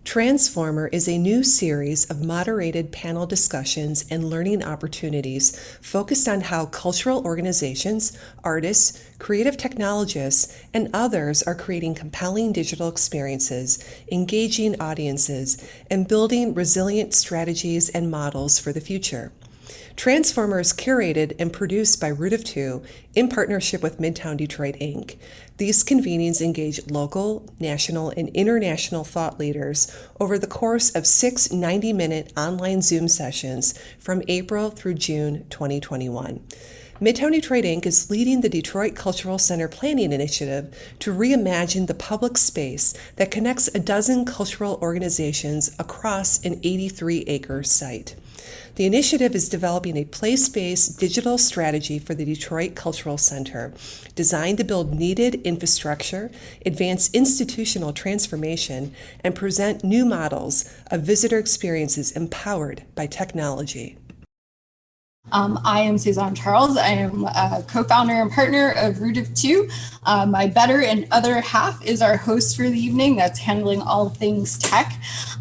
Transformer is a new series of moderated panel discussions and learning opportunities focused on how cultural organizations, artists, creative technologists, and others are creating compelling digital experiences, engaging audiences, and building resilient strategies and models for the future. Transformer is curated and produced by Root of Two in partnership with Midtown Detroit, Inc. These convenings engage local, national, and international thought leaders over the course of 6 90-minute online Zoom sessions from April through June 2021. Midtown Detroit, Inc. is leading the Detroit Cultural Center Planning Initiative to reimagine the public space that connects a dozen cultural organizations across an 83-acre site. The initiative is developing a place-based digital strategy for the Detroit Cultural Center, designed to build needed infrastructure, advance institutional transformation, and present new models of visitor experiences empowered by technology. I am Suzanne Charles. I am a co-founder and partner of Root of Two. My better and other half is our host for the evening that's handling all things tech.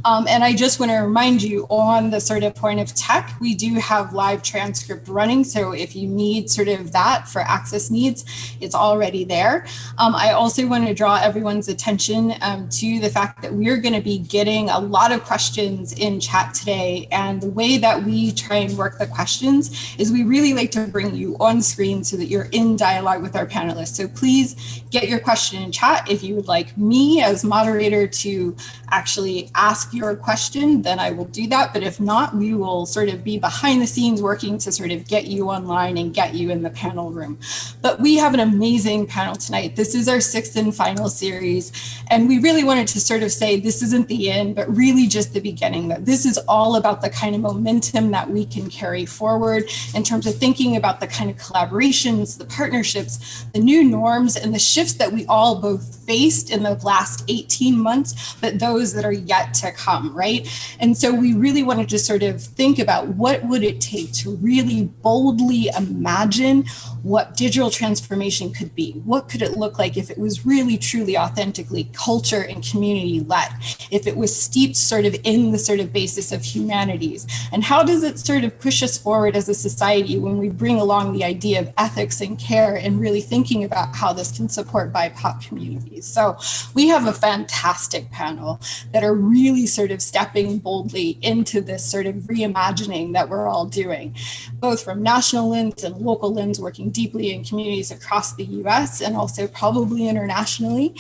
And I just want to remind you on the sort of point of tech, we do have live transcript running. So if you need sort of that for access needs, it's already there. I also want to draw everyone's attention to the fact that we're going to be getting a lot of questions in chat today. And the way that we try and work the questions is we really like to bring you on screen so that you're in dialogue with our panelists. So please get your question in chat. If you would like me as moderator to actually ask your question, then I will do that. But if not, we will sort of be behind the scenes working to sort of get you online and get you in the panel room. But we have an amazing panel tonight. This is our 6th and final series. And we really wanted to sort of say this isn't the end, but really just the beginning, that this is all about the kind of momentum that we can carry forward in terms of thinking about the kind of collaborations, the partnerships, the new norms, and the shifts that we all both faced in the last 18 months, but those that are yet to come, right? And so we really wanted to sort of think about what would it take to really boldly imagine what digital transformation could be? What could it look like if it was really, truly, authentically culture and community led? If it was steeped sort of in the sort of basis of humanities? And how does it sort of push us forward as a society when we bring along the idea of ethics and care and really thinking about how this can support BIPOC communities? So we have a fantastic panel that are really sort of stepping boldly into this sort of reimagining that we're all doing, both from national lens and local lens, working deeply in communities across the US and also probably internationally.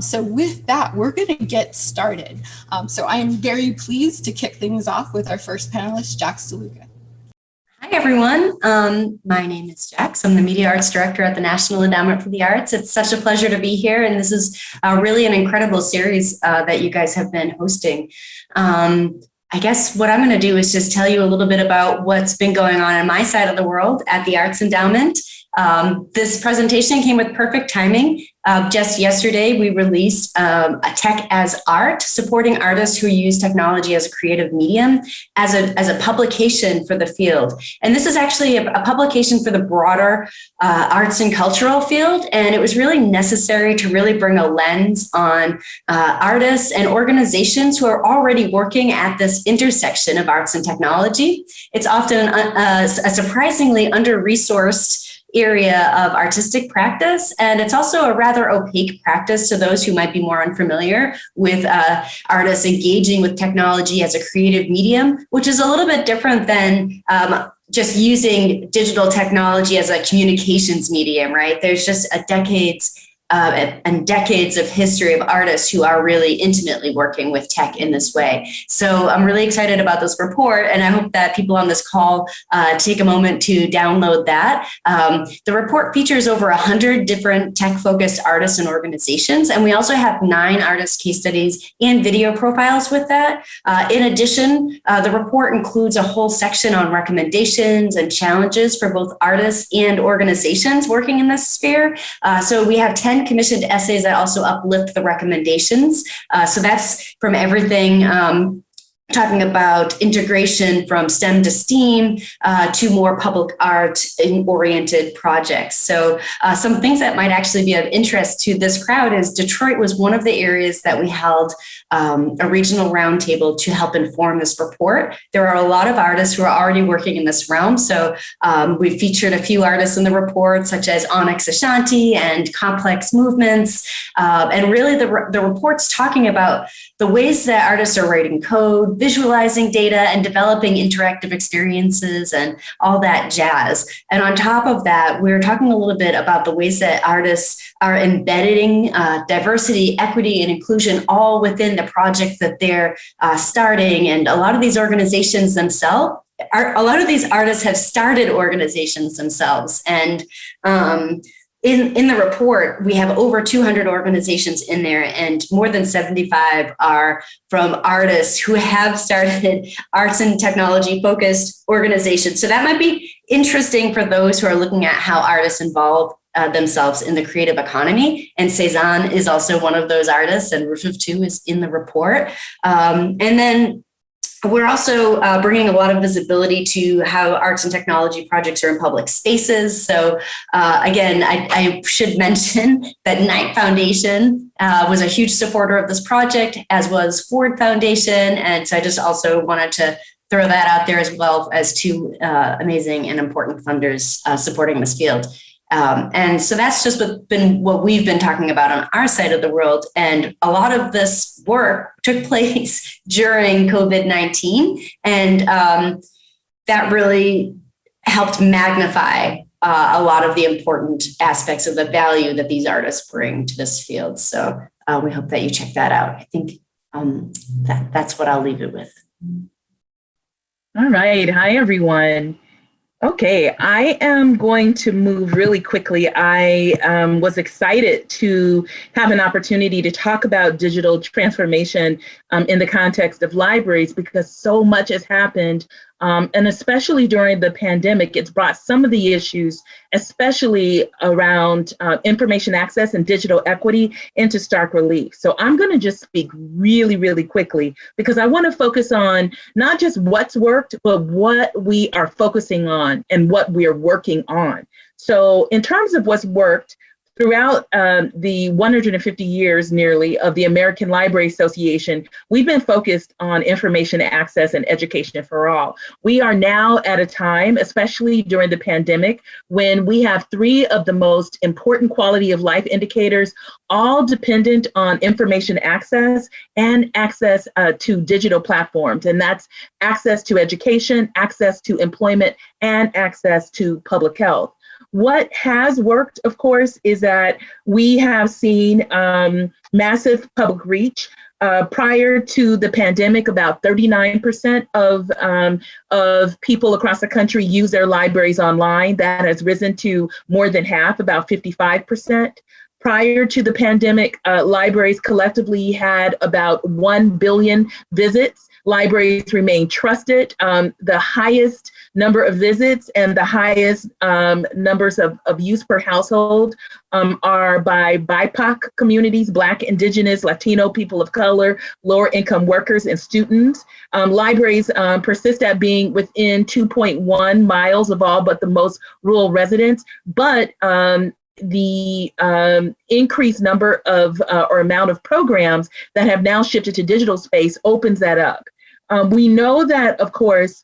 So with that, we're going to get started. So I am very pleased to kick things off with our first panelist, Jax DeLuca. Hi, everyone. My name is Jax. I'm the Media Arts Director at the National Endowment for the Arts. It's such a pleasure to be here, and this is really an incredible series that you guys have been hosting. I guess what I'm going to do is just tell you a little bit about what's been going on my side of the world at the Arts Endowment. This presentation came with perfect timing. Just yesterday, we released a Tech as Art, supporting artists who use technology as a creative medium as a publication for the field. And this is actually a publication for the broader arts and cultural field. And it was really necessary to really bring a lens on artists and organizations who are already working at this intersection of arts and technology. It's often a surprisingly under-resourced area of artistic practice. And it's also a rather opaque practice to those who might be more unfamiliar with artists engaging with technology as a creative medium, which is a little bit different than just using digital technology as a communications medium, right? There's just decades and decades of history of artists who are really intimately working with tech in this way. So I'm really excited about this report, and I hope that people on this call take a moment to download that. The report features over 100 different tech-focused artists and organizations, and we also have 9 artist case studies and video profiles with that. In addition, the report includes a whole section on recommendations and challenges for both artists and organizations working in this sphere. So we have 10 commissioned essays that also uplift the recommendations. So that's from everything talking about integration from STEM to STEAM to more public art oriented projects. So some things that might actually be of interest to this crowd is Detroit was one of the areas that we held a regional roundtable to help inform this report. There are a lot of artists who are already working in this realm. So we've featured a few artists in the report, such as Onyx Ashanti and Complex Movements. And really the report's talking about the ways that artists are writing code, visualizing data, and developing interactive experiences and all that jazz. And on top of that, we're talking a little bit about the ways that artists are embedding diversity, equity, and inclusion all within the projects that they're starting. And a lot of these organizations themselves, a lot of these artists have started organizations themselves. And in the report, we have over 200 organizations in there, and more than 75 are from artists who have started arts and technology focused organizations. So that might be interesting for those who are looking at how artists involve themselves in the creative economy. And Cezanne is also one of those artists, and Roof of Two is in the report. And then we're also bringing a lot of visibility to how arts and technology projects are in public spaces. So again, I should mention that Knight Foundation was a huge supporter of this project, as was Ford Foundation. And so I just also wanted to throw that out there, as well as two amazing and important funders supporting this field. And so that's just been what we've been talking about on our side of the world. And a lot of this work took place during COVID-19. And that really helped magnify a lot of the important aspects of the value that these artists bring to this field. So we hope that you check that out. I think that's what I'll leave it with. All right. Hi, everyone. Okay, I am going to move really quickly. I was excited to have an opportunity to talk about digital transformation in the context of libraries, because so much has happened. And especially during the pandemic, it's brought some of the issues, especially around information access and digital equity, into stark relief. So I'm going to just speak really, really quickly, because I want to focus on not just what's worked, but what we are focusing on and what we are working on. So in terms of what's worked, throughout the 150 years nearly of the American Library Association, we've been focused on information access and education for all. We are now at a time, especially during the pandemic, when we have three of the most important quality of life indicators, all dependent on information access and access to digital platforms. And that's access to education, access to employment, and access to public health. What has worked, of course, is that we have seen massive public reach. Prior to the pandemic, about 39% of people across the country use their libraries online. That has risen to more than half, about 55%. Prior to the pandemic, libraries collectively had about 1 billion visits. Libraries remain trusted. The highest number of visits and the highest numbers of use per household are by BIPOC communities, Black, Indigenous, Latino, people of color, lower income workers, and students. Libraries persist at being within 2.1 miles of all but the most rural residents, but the increased number of or amount of programs that have now shifted to digital space opens that up. We know that, of course,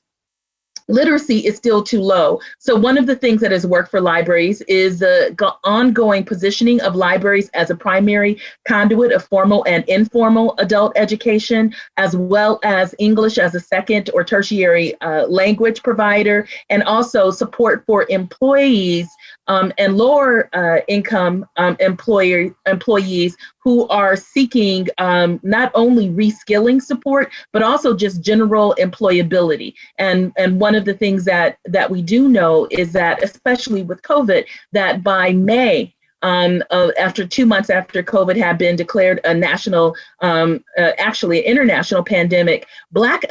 literacy is still too low. So one of the things that has worked for libraries is the ongoing positioning of libraries as a primary conduit of formal and informal adult education, as well as English as a second or tertiary language provider, and also support for employees and lower income employees who are seeking not only reskilling support, but also just general employability. And one of the things that we do know is that, especially with COVID, that by May, after 2 months after COVID had been declared a national, actually an international pandemic, Black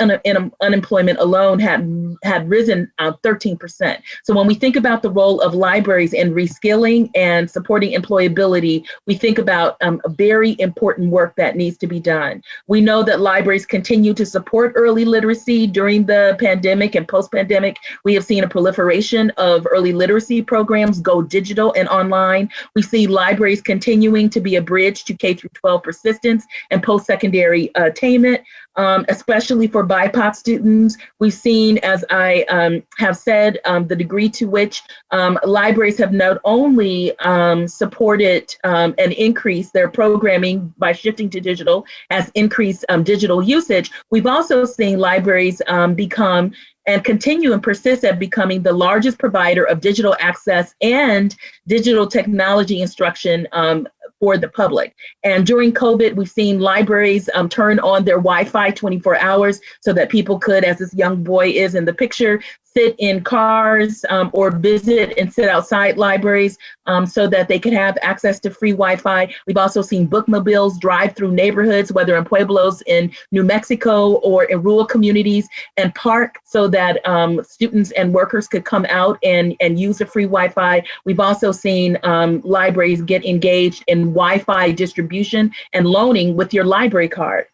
unemployment alone had risen 13%. So when we think about the role of libraries in reskilling and supporting employability, we think about very important work that needs to be done. We know that libraries continue to support early literacy during the pandemic and post-pandemic. We have seen a proliferation of early literacy programs go digital and online. We We see libraries continuing to be a bridge to K through 12 persistence and post-secondary attainment, especially for BIPOC students. We've seen, as I have said, the degree to which libraries have not only supported and increased their programming by shifting to digital, has increased digital usage. We've also seen libraries become and continue and persist at becoming the largest provider of digital access and digital technology instruction for the public. And during COVID, we've seen libraries turn on their Wi-Fi 24 hours so that people could, as this young boy is in the picture, sit in cars or visit and sit outside libraries so that they could have access to free Wi-Fi. We've also seen bookmobiles drive through neighborhoods, whether in pueblos in New Mexico or in rural communities, and park so that students and workers could come out and use the free Wi-Fi. We've also seen libraries get engaged in Wi-Fi distribution and loaning with your library card.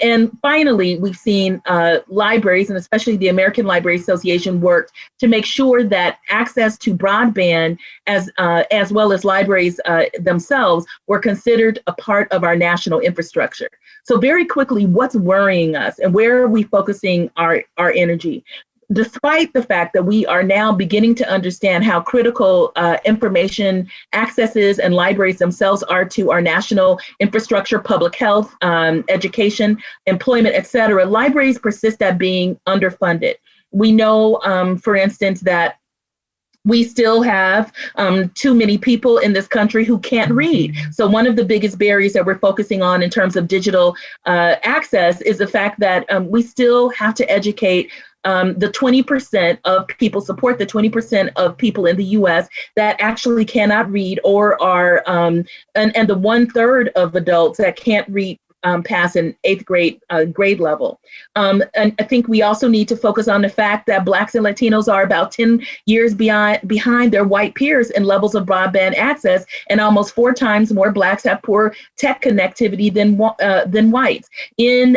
And finally, we've seen libraries, and especially the American Library Association, work to make sure that access to broadband, as well as libraries themselves, were considered a part of our national infrastructure. So very quickly, what's worrying us and where are we focusing our energy? Despite the fact that we are now beginning to understand how critical information accesses and libraries themselves are to our national infrastructure, public health, education, employment, et cetera, libraries persist at being underfunded. We know, for instance, that we still have too many people in this country who can't read. So one of the biggest barriers that we're focusing on in terms of digital access is the fact that we still have to educate the 20% of people, support the 20% of people in the US that actually cannot read or are, and the 1/3 of adults that can't read past an 8th grade level. And I think we also need to focus on the fact that Blacks and Latinos are about 10 years behind their white peers in levels of broadband access, and almost 4 times more Blacks have poor tech connectivity than whites. In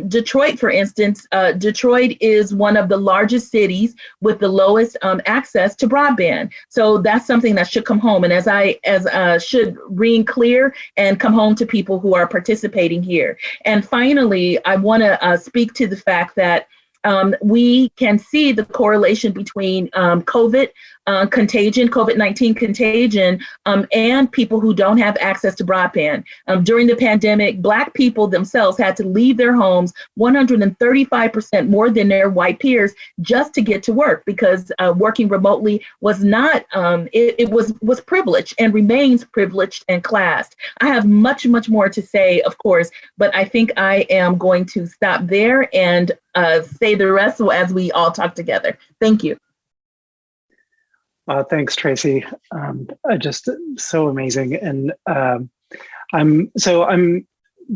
Detroit, for instance, Detroit is one of the largest cities with the lowest access to broadband. So that's something that should come home, and should ring clear and come home to people who are participating here. And finally, I want to speak to the fact that we can see the correlation between COVID-19 contagion, and people who don't have access to broadband. During the pandemic, Black people themselves had to leave their homes 135% more than their white peers just to get to work, because working remotely was not, it was privileged and remains privileged and classed. I have much, much more to say, of course, but I think I am going to stop there and say the rest as we all talk together. Thank you. Thanks, Tracy. Just so amazing. And I'm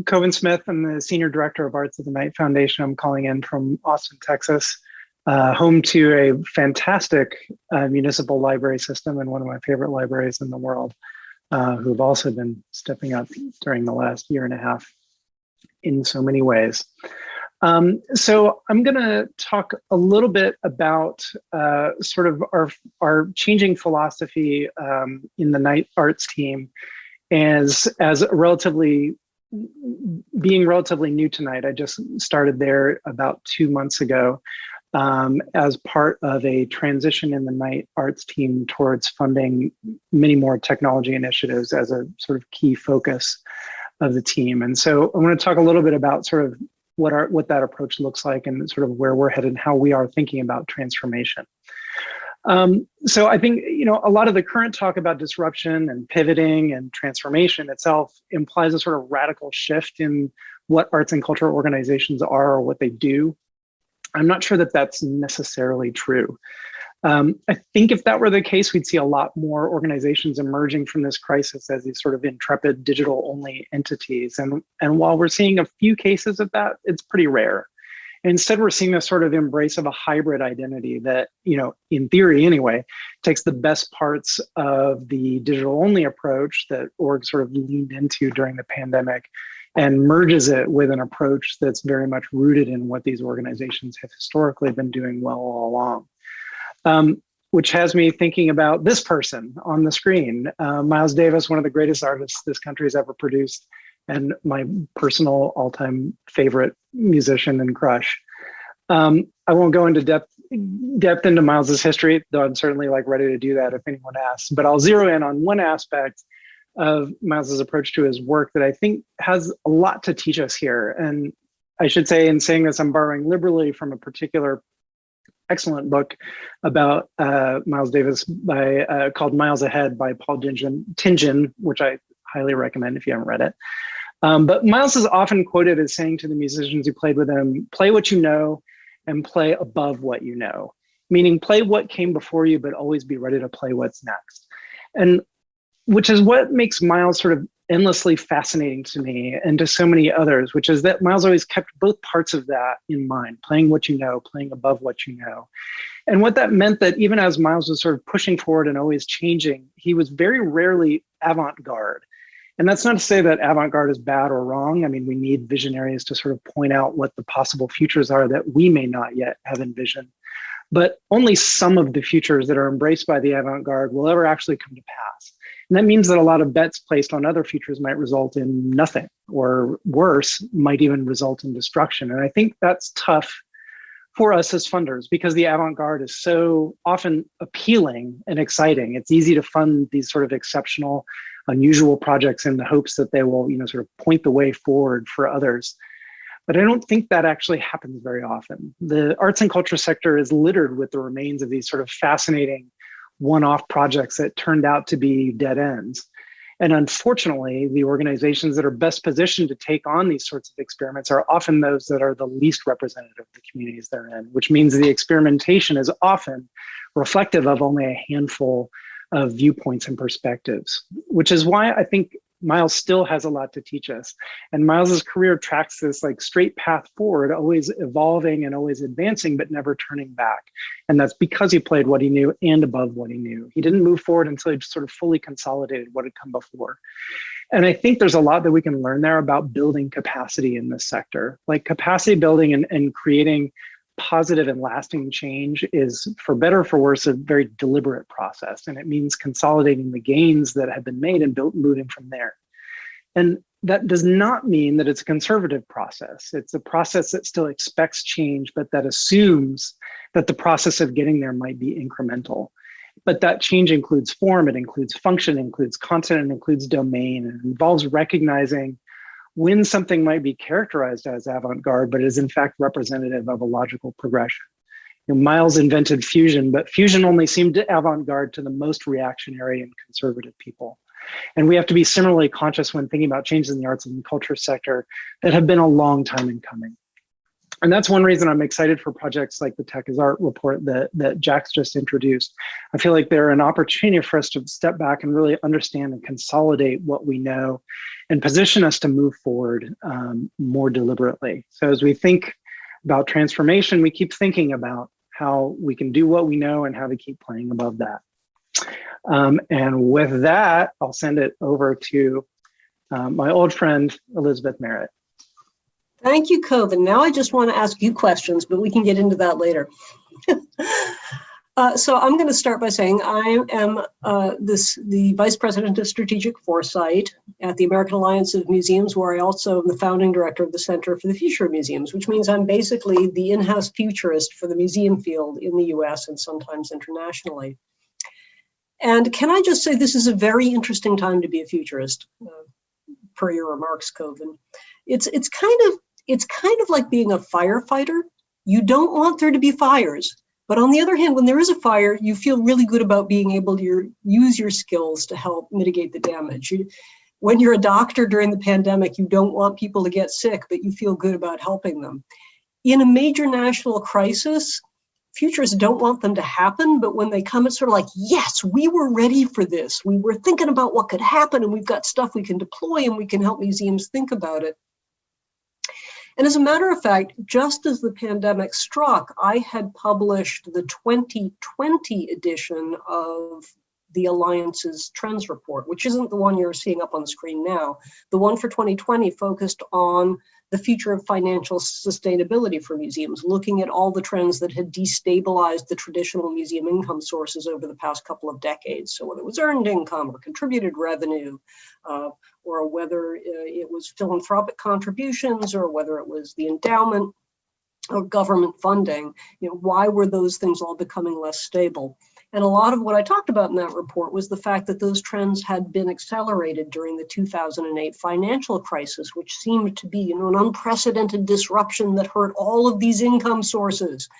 Coven Smith. I'm the Senior Director of Arts at the Knight Foundation. I'm calling in from Austin, Texas, home to a fantastic municipal library system and one of my favorite libraries in the world, who've also been stepping up during the last year and a half in so many ways. So I'm going to talk a little bit about sort of our changing philosophy in the Knight Arts team as being relatively new to Knight. I just started there about 2 months ago as part of a transition in the Knight Arts team towards funding many more technology initiatives as a sort of key focus of the team. And so I want to talk a little bit about sort of what that approach looks like and sort of where we're headed and how we are thinking about transformation. So I think, a lot of the current talk about disruption and pivoting and transformation itself implies a sort of radical shift in what arts and cultural organizations are or what they do. I'm not sure that that's necessarily true. I think if that were the case, we'd see a lot more organizations emerging from this crisis as these sort of intrepid digital-only entities. And while we're seeing a few cases of that, it's pretty rare. Instead, we're seeing a sort of embrace of a hybrid identity that, in theory anyway, takes the best parts of the digital-only approach that org sort of leaned into during the pandemic and merges it with an approach that's very much rooted in what these organizations have historically been doing well all along. which has me thinking about this person on the screen, Miles Davis, one of the greatest artists this country has ever produced, and my personal all-time favorite musician and crush. I won't go into depth into Miles's history, though I'm certainly ready to do that if anyone asks. But I'll zero in on one aspect of Miles's approach to his work that I think has a lot to teach us here. And I should say, in saying this, I'm borrowing liberally from a particular excellent book about Miles Davis called Miles Ahead by Paul Tingen, which I highly recommend if you haven't read it. But Miles is often quoted as saying to the musicians who played with him, play what you know and play above what you know, meaning play what came before you, but always be ready to play what's next. And which is what makes Miles sort of endlessly fascinating to me and to so many others, which is that Miles always kept both parts of that in mind, playing what you know, playing above what you know. And what that meant that even as Miles was sort of pushing forward and always changing, he was very rarely avant-garde. And that's not to say that avant-garde is bad or wrong. I mean, we need visionaries to sort of point out what the possible futures are that we may not yet have envisioned. But only some of the futures that are embraced by the avant-garde will ever actually come to pass. And that means that a lot of bets placed on other futures might result in nothing, or worse, might even result in destruction. And I think that's tough for us as funders because the avant-garde is so often appealing and exciting. It's easy to fund these sort of exceptional, unusual projects in the hopes that they will, sort of point the way forward for others. But I don't think that actually happens very often. The arts and culture sector is littered with the remains of these sort of fascinating one-off projects that turned out to be dead ends. And unfortunately, the organizations that are best positioned to take on these sorts of experiments are often those that are the least representative of the communities they're in, which means the experimentation is often reflective of only a handful of viewpoints and perspectives, which is why I think Miles still has a lot to teach us. And Miles's career tracks this straight path forward, always evolving and always advancing, but never turning back. And that's because he played what he knew and above what he knew. He didn't move forward until he sort of fully consolidated what had come before. And I think there's a lot that we can learn there about building capacity in this sector. Capacity building and creating positive and lasting change is, for better or for worse, a very deliberate process. And it means consolidating the gains that have been made and moving from there. And that does not mean that it's a conservative process. It's a process that still expects change, but that assumes that the process of getting there might be incremental. But that change includes form, it includes function, it includes content, it includes domain, and it involves recognizing when something might be characterized as avant-garde, but is in fact representative of a logical progression. Miles invented fusion, but fusion only seemed avant-garde to the most reactionary and conservative people. And we have to be similarly conscious when thinking about changes in the arts and culture sector that have been a long time in coming. And that's one reason I'm excited for projects like the Tech is Art report that Jack's just introduced. I feel like they're an opportunity for us to step back and really understand and consolidate what we know and position us to move forward more deliberately. So as we think about transformation, we keep thinking about how we can do what we know and how to keep playing above that. And with that, I'll send it over to my old friend, Elizabeth Merritt. Thank you, Coven. Now I just want to ask you questions, but we can get into that later. So I'm going to start by saying I am the Vice President of Strategic Foresight at the American Alliance of Museums, where I also am the founding director of the Center for the Future of Museums, which means I'm basically the in-house futurist for the museum field in the US and sometimes internationally. And can I just say this is a very interesting time to be a futurist, per your remarks, Coven. It's kind of like being a firefighter. You don't want there to be fires. But on the other hand, when there is a fire, you feel really good about being able to use your skills to help mitigate the damage. When you're a doctor during the pandemic, you don't want people to get sick, but you feel good about helping them. In a major national crisis, futurists don't want them to happen, but when they come, it's sort of like, yes, we were ready for this. We were thinking about what could happen, and we've got stuff we can deploy, and we can help museums think about it. And as a matter of fact, just as the pandemic struck, I had published the 2020 edition of the Alliance's Trends Report, which isn't the one you're seeing up on the screen now. The one for 2020 focused on the future of financial sustainability for museums, looking at all the trends that had destabilized the traditional museum income sources over the past couple of decades. So whether it was earned income or contributed revenue, or whether it was philanthropic contributions, or whether it was the endowment or government funding, why were those things all becoming less stable? And a lot of what I talked about in that report was the fact that those trends had been accelerated during the 2008 financial crisis, which seemed to be an unprecedented disruption that hurt all of these income sources.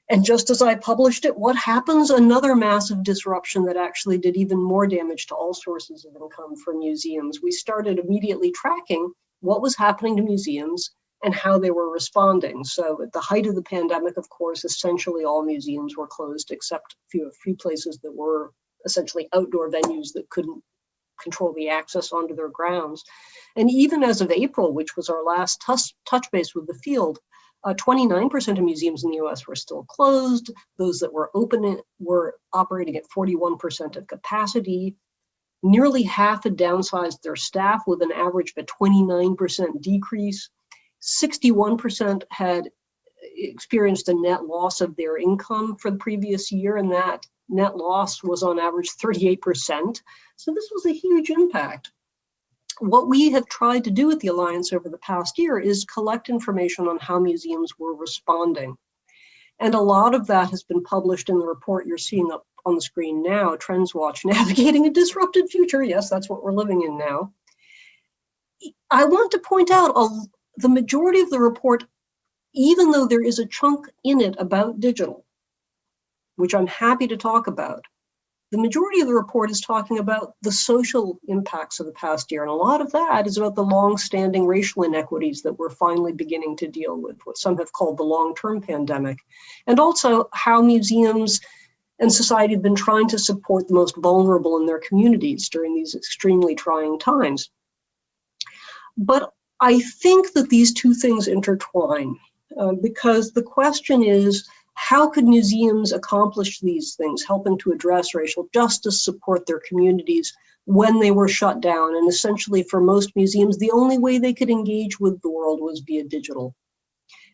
And just as I published it, what happens? Another massive disruption that actually did even more damage to all sources of income for museums. We started immediately tracking what was happening to museums and how they were responding. So at the height of the pandemic, of course, essentially all museums were closed except a few places that were essentially outdoor venues that couldn't control the access onto their grounds. And even as of April, which was our last touch base with the field, 29% of museums in the US were still closed. Those that were open were operating at 41% of capacity. Nearly half had downsized their staff with an average of a 29% decrease. 61% had experienced a net loss of their income for the previous year, and that net loss was on average 38%. So this was a huge impact. What we have tried to do at the Alliance over the past year is collect information on how museums were responding. And a lot of that has been published in the report you're seeing up on the screen now, Trends Watch, Navigating a Disrupted Future. Yes, that's what we're living in now. I want to point out the majority of the report, even though there is a chunk in it about digital, which I'm happy to talk about, the majority of the report is talking about the social impacts of the past year. And a lot of that is about the long-standing racial inequities that we're finally beginning to deal with, what some have called the long-term pandemic. And also how museums and society have been trying to support the most vulnerable in their communities during these extremely trying times. But I think that these two things intertwine because the question is, how could museums accomplish these things, helping to address racial justice, support their communities when they were shut down? And essentially for most museums, the only way they could engage with the world was via digital.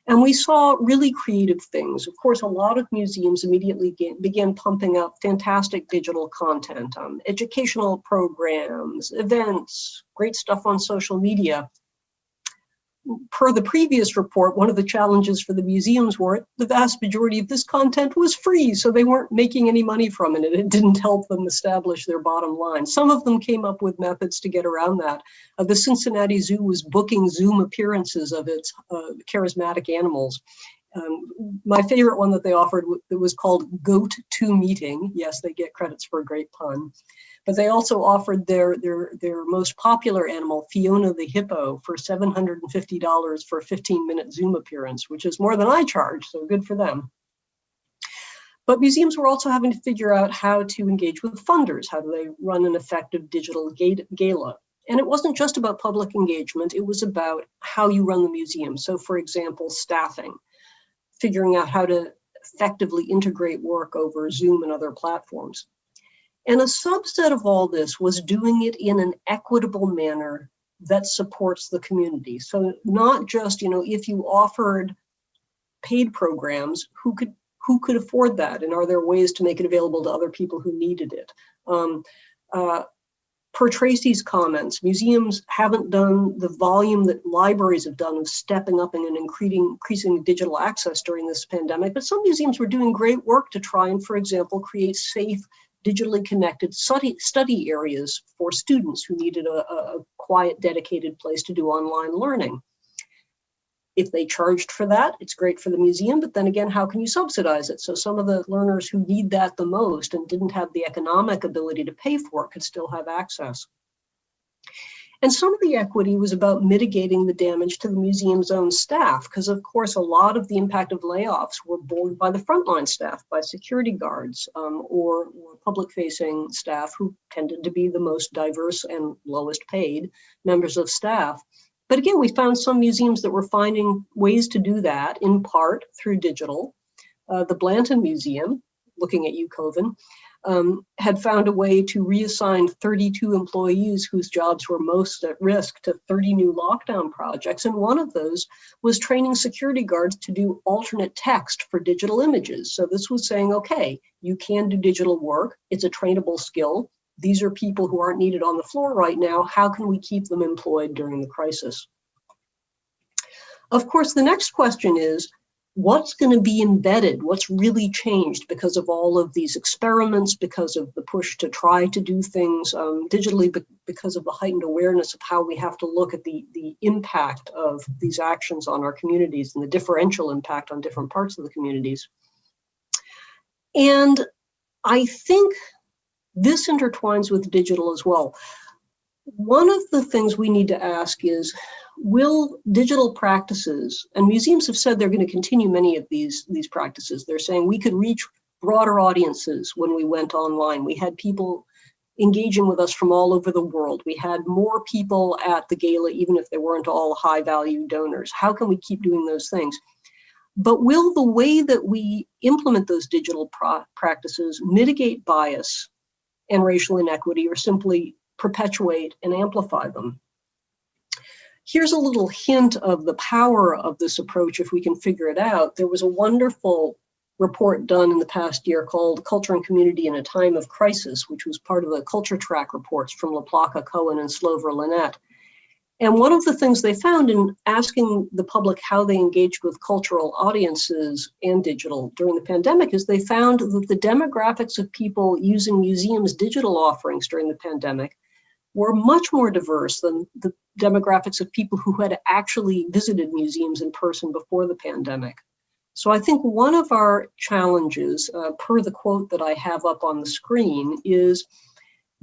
And we saw really creative things. Of course, a lot of museums immediately began pumping out fantastic digital content, educational programs, events, great stuff on social media. Per the previous report, one of the challenges for the museums were the vast majority of this content was free, so they weren't making any money from it, and it didn't help them establish their bottom line. Some of them came up with methods to get around that. The Cincinnati Zoo was booking Zoom appearances of its charismatic animals. My favorite one that they offered was called Goat to Meeting. Yes, they get credits for a great pun. But they also offered their most popular animal, Fiona the hippo, for $750 for a 15-minute Zoom appearance, which is more than I charge, so good for them. But museums were also having to figure out how to engage with funders. How do they run an effective digital gala? And it wasn't just about public engagement, it was about how you run the museum. So for example, staffing, figuring out how to effectively integrate work over Zoom and other platforms. And a subset of all this was doing it in an equitable manner that supports the community. So not just, if you offered paid programs, who could afford that? And are there ways to make it available to other people who needed it? Per Tracy's comments, museums haven't done the volume that libraries have done of stepping up and increasing digital access during this pandemic, but some museums were doing great work to try and, for example, create safe, digitally connected study areas for students who needed a quiet, dedicated place to do online learning. If they charged for that, it's great for the museum, but then again, how can you subsidize it? So some of the learners who need that the most and didn't have the economic ability to pay for it could still have access. And some of the equity was about mitigating the damage to the museum's own staff, because of course, a lot of the impact of layoffs were borne by the frontline staff, by security guards or public-facing staff who tended to be the most diverse and lowest paid members of staff. But again, we found some museums that were finding ways to do that, in part through digital. The Blanton Museum, looking at you, Coven, had found a way to reassign 32 employees whose jobs were most at risk to 30 new lockdown projects. And one of those was training security guards to do alternate text for digital images. So this was saying, okay, you can do digital work. It's a trainable skill. These are people who aren't needed on the floor right now. How can we keep them employed during the crisis? Of course, the next question is, what's going to be embedded? What's really changed because of all of these experiments, because of the push to try to do things digitally, because of the heightened awareness of how we have to look at the impact of these actions on our communities and the differential impact on different parts of the communities. And I think this intertwines with digital as well. One of the things we need to ask is, will digital practices, and museums have said they're going to continue many of these practices. They're saying we could reach broader audiences when we went online. We had people engaging with us from all over the world. We had more people at the gala, even if they weren't all high value donors. How can we keep doing those things? But will the way that we implement those digital practices mitigate bias and racial inequity, or simply perpetuate and amplify them? Here's a little hint of the power of this approach if we can figure it out. There was a wonderful report done in the past year called Culture and Community in a Time of Crisis, which was part of the Culture Track reports from LaPlaca Cohen and Slover Lynette. And one of the things they found in asking the public how they engaged with cultural audiences and digital during the pandemic is they found that the demographics of people using museums' digital offerings during the pandemic were much more diverse than the demographics of people who had actually visited museums in person before the pandemic. So I think one of our challenges, per the quote that I have up on the screen, is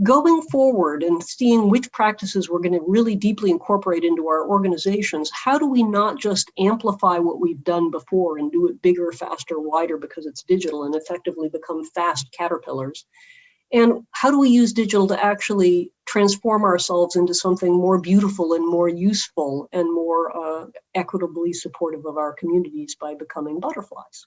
going forward and seeing which practices we're going to really deeply incorporate into our organizations. How do we not just amplify what we've done before and do it bigger, faster, wider because it's digital, and effectively become fast caterpillars? And how do we use digital to actually transform ourselves into something more beautiful and more useful and more equitably supportive of our communities by becoming butterflies?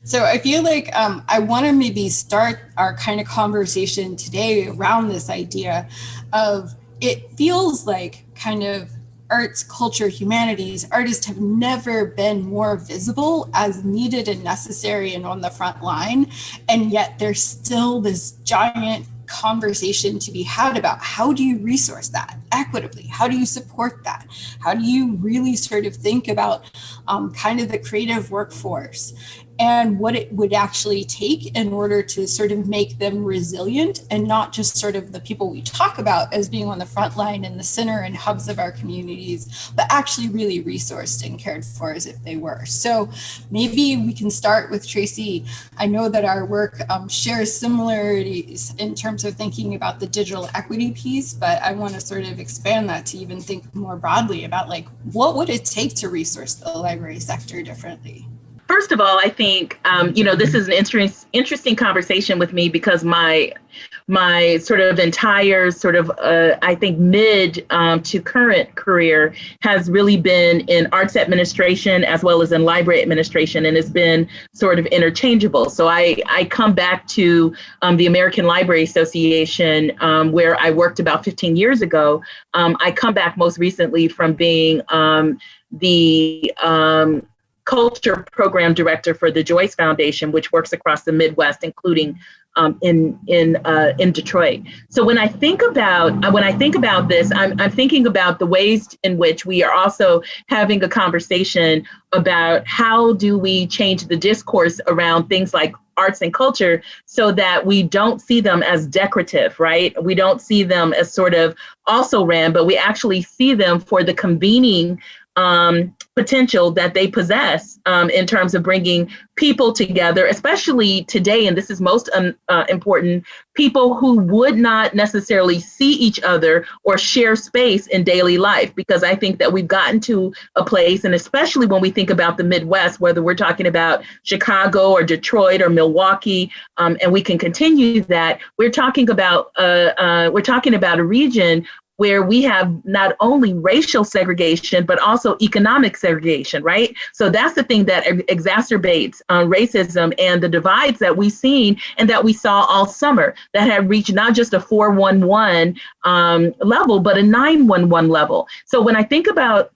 So I feel like I want to maybe start our kind of conversation today around this idea of, it feels like kind of arts, culture, humanities, artists have never been more visible as needed and necessary and on the front line. And yet there's still this giant conversation to be had about how do you resource that equitably? How do you support that? How do you really sort of think about kind of the creative workforce and what it would actually take in order to sort of make them resilient, and not just sort of the people we talk about as being on the front line and the center and hubs of our communities, but actually really resourced and cared for as if they were. So maybe we can start with Tracy. I know that our work shares similarities in terms of thinking about the digital equity piece, but I want to sort of expand that to even think more broadly about, like, what would it take to resource the library sector differently? First of all, I think, this is an interesting conversation with me, because my sort of entire sort of, I think, mid to current career has really been in arts administration as well as in library administration, and it's been sort of interchangeable. So I come back to the American Library Association, where I worked about 15 years ago. I come back most recently from being the culture program director for the Joyce Foundation, which works across the Midwest, including in Detroit. So when I think about this, I'm thinking about the ways in which we are also having a conversation about how do we change the discourse around things like arts and culture so that we don't see them as decorative, right? We don't see them as sort of also ran, but we actually see them for the convening potential that they possess in terms of bringing people together, especially today, and this is most important, people who would not necessarily see each other or share space in daily life. Because I think that we've gotten to a place, and especially when we think about the Midwest, whether we're talking about Chicago or Detroit or Milwaukee, and we can continue that, we're talking about a region where we have not only racial segregation, but also economic segregation, right? So that's the thing that exacerbates racism and the divides that we've seen and that we saw all summer that have reached not just a 411 level, but a 911 level. So when I think about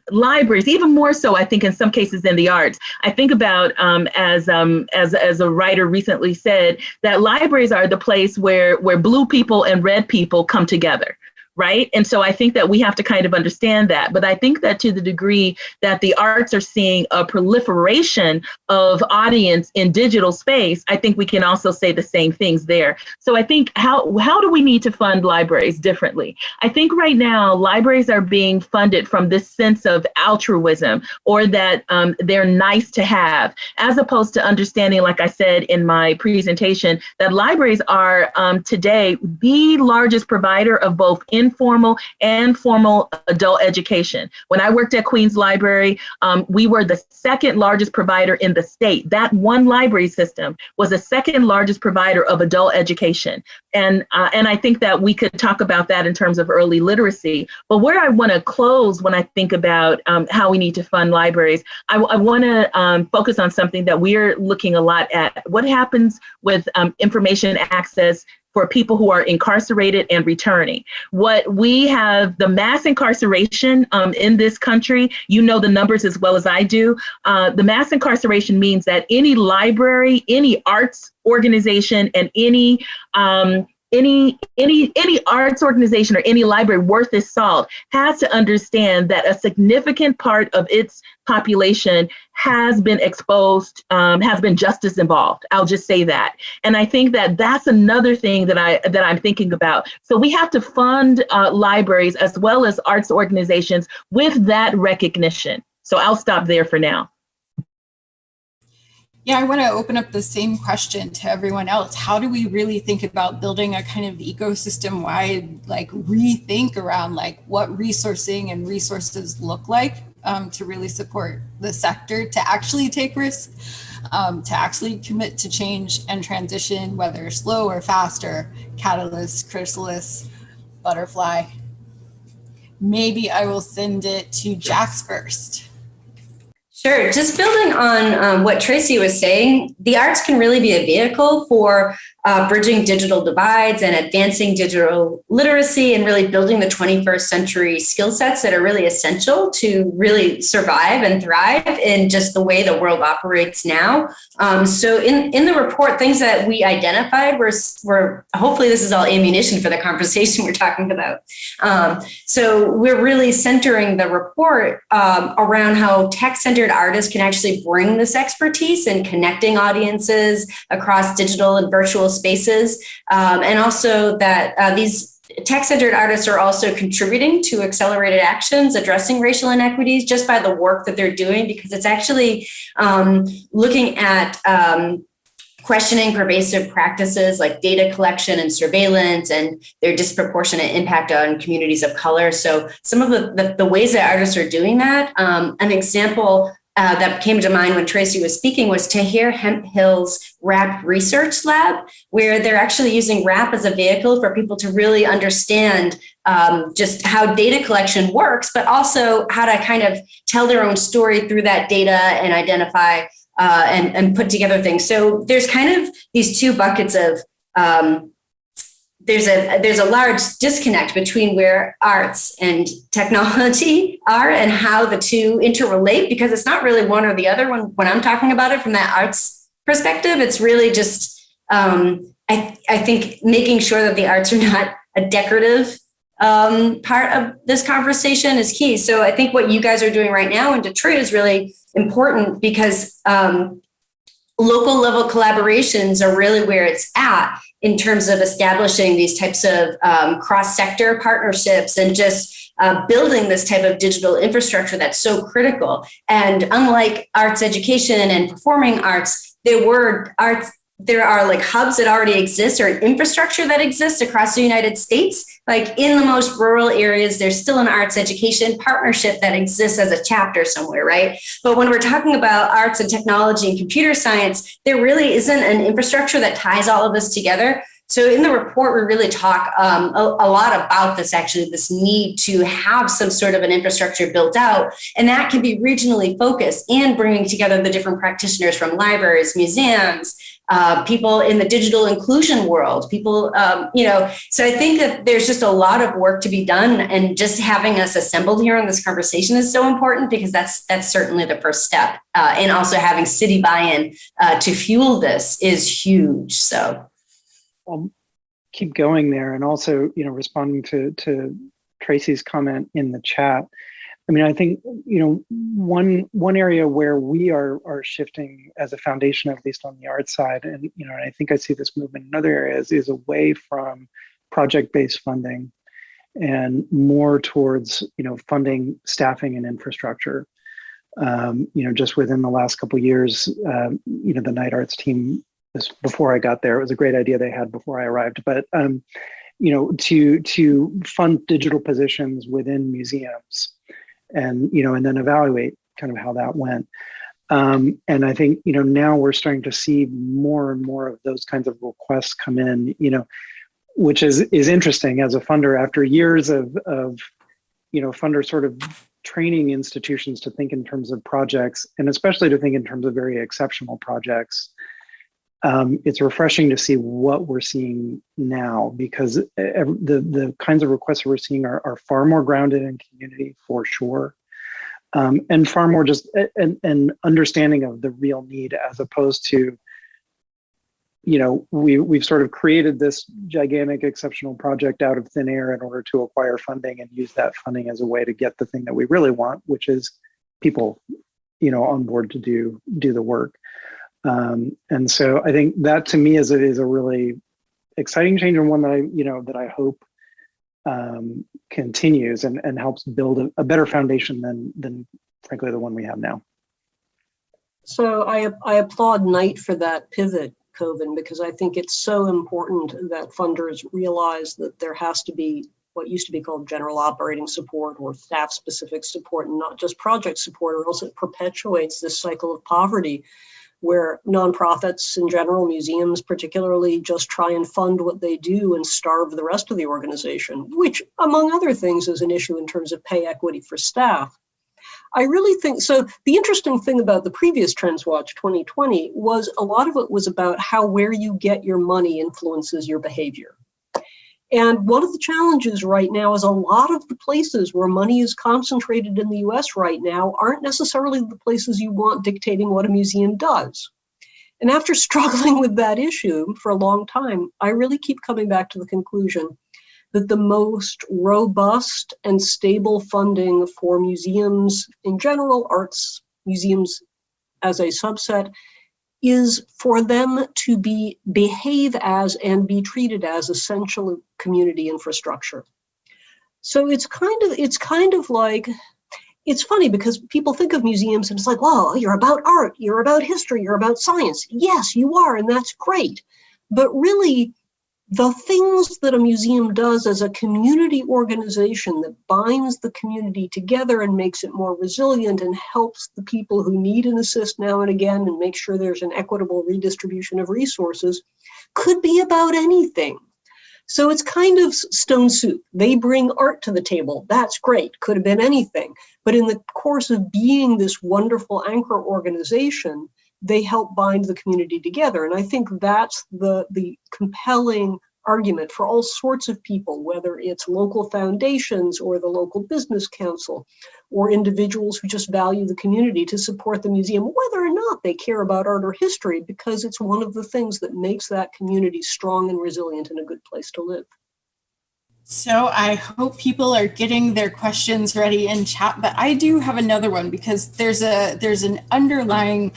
libraries, even more so, I think in some cases in the arts, I think about as a writer recently said, that libraries are the place where blue people and red people come together. Right. And so I think that we have to kind of understand that. But I think that to the degree that the arts are seeing a proliferation of audience in digital space, I think we can also say the same things there. So I think how do we need to fund libraries differently? I think right now libraries are being funded from this sense of altruism, or that they're nice to have, as opposed to understanding, like I said in my presentation, that libraries are today the largest provider of both informal and formal adult education. When I worked at Queens Library, we were the second largest provider in the state. That one library system was the second largest provider of adult education. And I think that we could talk about that in terms of early literacy. But where I want to close when I think about how we need to fund libraries, I want to focus on something that we're looking a lot at. What happens with information access for people who are incarcerated and returning? What we have, the mass incarceration in this country, you know the numbers as well as I do. The mass incarceration means that any library, any arts organization, and any arts organization or any library worth its salt has to understand that a significant part of its population has been exposed, has been justice involved. I'll just say that. And I think that that's another thing that I'm thinking about. So we have to fund libraries as well as arts organizations with that recognition. So I'll stop there for now. Yeah, I want to open up the same question to everyone else. How do we really think about building a kind of ecosystem-wide rethink around what resourcing and resources look like to really support the sector to actually take risks, to actually commit to change and transition, whether slow or fast, or catalyst, chrysalis, butterfly? Maybe I will send it to Jax first. Sure. Just building on what Tracy was saying, the arts can really be a vehicle for bridging digital divides and advancing digital literacy and really building the 21st century skill sets that are really essential to really survive and thrive in just the way the world operates now. So in the report, things that we identified were hopefully this is all ammunition for the conversation we're talking about. So we're really centering the report around how tech-centered artists can actually bring this expertise in connecting audiences across digital and virtual spaces, and also that these tech-centered artists are also contributing to accelerated actions addressing racial inequities just by the work that they're doing, because it's actually looking at questioning pervasive practices like data collection and surveillance and their disproportionate impact on communities of color. So some of the ways that artists are doing that, an example that came to mind when Tracy was speaking was Tahir Hemphill's RAP Research Lab, where they're actually using RAP as a vehicle for people to really understand just how data collection works, but also how to kind of tell their own story through that data and identify and put together things. So there's kind of these two buckets of there's a large disconnect between where arts and technology are and how the two interrelate, because it's not really one or the other. When I'm talking about it from that arts perspective, it's really just, I think making sure that the arts are not a decorative part of this conversation is key. So I think what you guys are doing right now in Detroit is really important, because local level collaborations are really where it's at in terms of establishing these types of cross-sector partnerships and just building this type of digital infrastructure that's so critical. And unlike arts education and performing arts, there are like hubs that already exist or an infrastructure that exists across the United States. Like in the most rural areas, there's still an arts education partnership that exists as a chapter somewhere, right? But when we're talking about arts and technology and computer science, there really isn't an infrastructure that ties all of this together. So in the report, we really talk a lot about this, actually, this need to have some sort of an infrastructure built out, and that can be regionally focused and bringing together the different practitioners from libraries, museums, people in the digital inclusion world, people, so I think that there's just a lot of work to be done, and just having us assembled here on this conversation is so important, because that's certainly the first step. And also having city buy-in to fuel this is huge. So I'll keep going there, and also, responding to Tracy's comment in the chat. I mean, I think, one area where we are shifting as a foundation, at least on the arts side, and, and I think I see this movement in other areas, is away from project-based funding and more towards, funding, staffing, and infrastructure. Just within the last couple of years, the Night Arts team, before I got there, it was a great idea they had before I arrived, but to fund digital positions within museums, and and then evaluate kind of how that went. And I think now we're starting to see more and more of those kinds of requests come in, which is interesting as a funder, after years of funders sort of training institutions to think in terms of projects, and especially to think in terms of very exceptional projects. It's refreshing to see what we're seeing now, because the kinds of requests we're seeing are far more grounded in community, for sure, and far more just an understanding of the real need, as opposed to, we've sort of created this gigantic exceptional project out of thin air in order to acquire funding, and use that funding as a way to get the thing that we really want, which is people, on board to do the work. And so I think that, to me, is a really exciting change, and one that that I hope continues and helps build a better foundation than frankly the one we have now. So I applaud Knight for that pivot, Koven, because I think it's so important that funders realize that there has to be what used to be called general operating support or staff specific support, and not just project support, or else it perpetuates this cycle of poverty, where nonprofits in general, museums particularly, just try and fund what they do and starve the rest of the organization, which, among other things, is an issue in terms of pay equity for staff. I really think, so the interesting thing about the previous Trends Watch 2020 was a lot of it was about how where you get your money influences your behavior. And one of the challenges right now is a lot of the places where money is concentrated in the US right now aren't necessarily the places you want dictating what a museum does. And after struggling with that issue for a long time, I really keep coming back to the conclusion that the most robust and stable funding for museums in general, arts museums as a subset, is for them to behave as and be treated as essential community infrastructure. So it's kind of like, it's funny because people think of museums and it's like, well, you're about art, you're about history, you're about science. Yes, you are, and that's great. But really, the things that a museum does as a community organization that binds the community together and makes it more resilient and helps the people who need an assist now and again and make sure there's an equitable redistribution of resources could be about anything. So it's kind of stone soup. They bring art to the table. That's great. Could have been anything. But in the course of being this wonderful anchor organization, they help bind the community together. And I think that's the compelling argument for all sorts of people, whether it's local foundations or the local business council or individuals who just value the community, to support the museum, whether or not they care about art or history, because it's one of the things that makes that community strong and resilient and a good place to live. So I hope people are getting their questions ready in chat, but I do have another one, because there's an underlying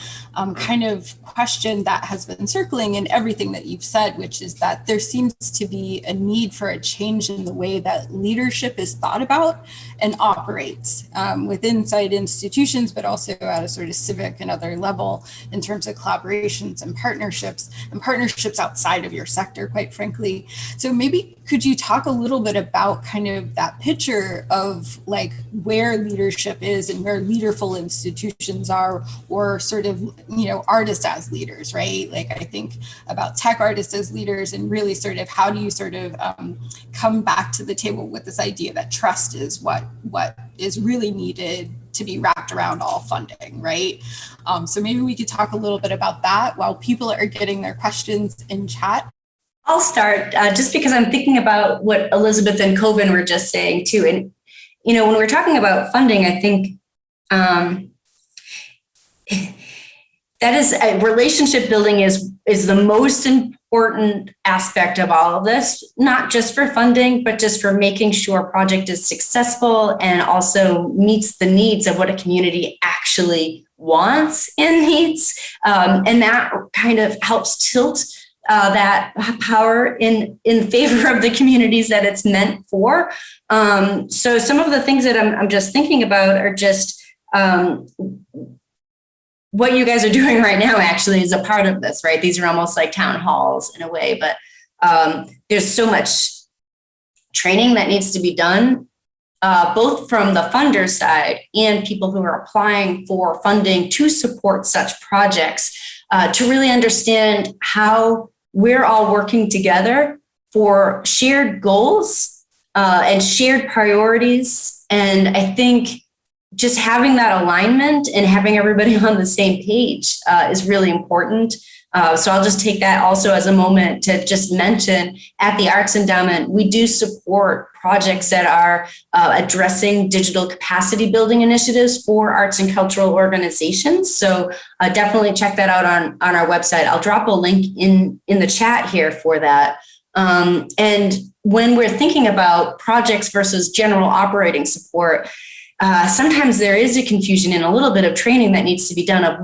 kind of question that has been circling in everything that you've said, which is that there seems to be a need for a change in the way that leadership is thought about and operates with inside institutions, but also at a sort of civic and other level in terms of collaborations and partnerships outside of your sector, quite frankly. So maybe could you talk a little bit about kind of that picture of like where leadership is and where leaderful institutions are, or sort of, you know, artists as leaders, right? Like I think about tech artists as leaders, and really sort of how do you sort of come back to the table with this idea that trust is what is really needed to be wrapped around all funding, right? So maybe we could talk a little bit about that while people are getting their questions in chat. I'll start just because I'm thinking about what Elizabeth and Coven were just saying too. And, you know, when we're talking about funding, I think that is relationship building is the most important aspect of all of this, not just for funding, but just for making sure a project is successful and also meets the needs of what a community actually wants and needs. And that kind of helps tilt that power in favor of the communities that it's meant for. So some of the things that I'm just thinking about are just what you guys are doing right now actually is a part of this, right? These are almost like town halls in a way, but there's so much training that needs to be done, both from the funder side and people who are applying for funding to support such projects, to really understand how we're all working together for shared goals and shared priorities. And I think just having that alignment and having everybody on the same page is really important. So I'll just take that also as a moment to just mention at the Arts Endowment, we do support projects that are addressing digital capacity building initiatives for arts and cultural organizations. So definitely check that out on our website. I'll drop a link in the chat here for that. And when we're thinking about projects versus general operating support, sometimes there is a confusion and a little bit of training that needs to be done of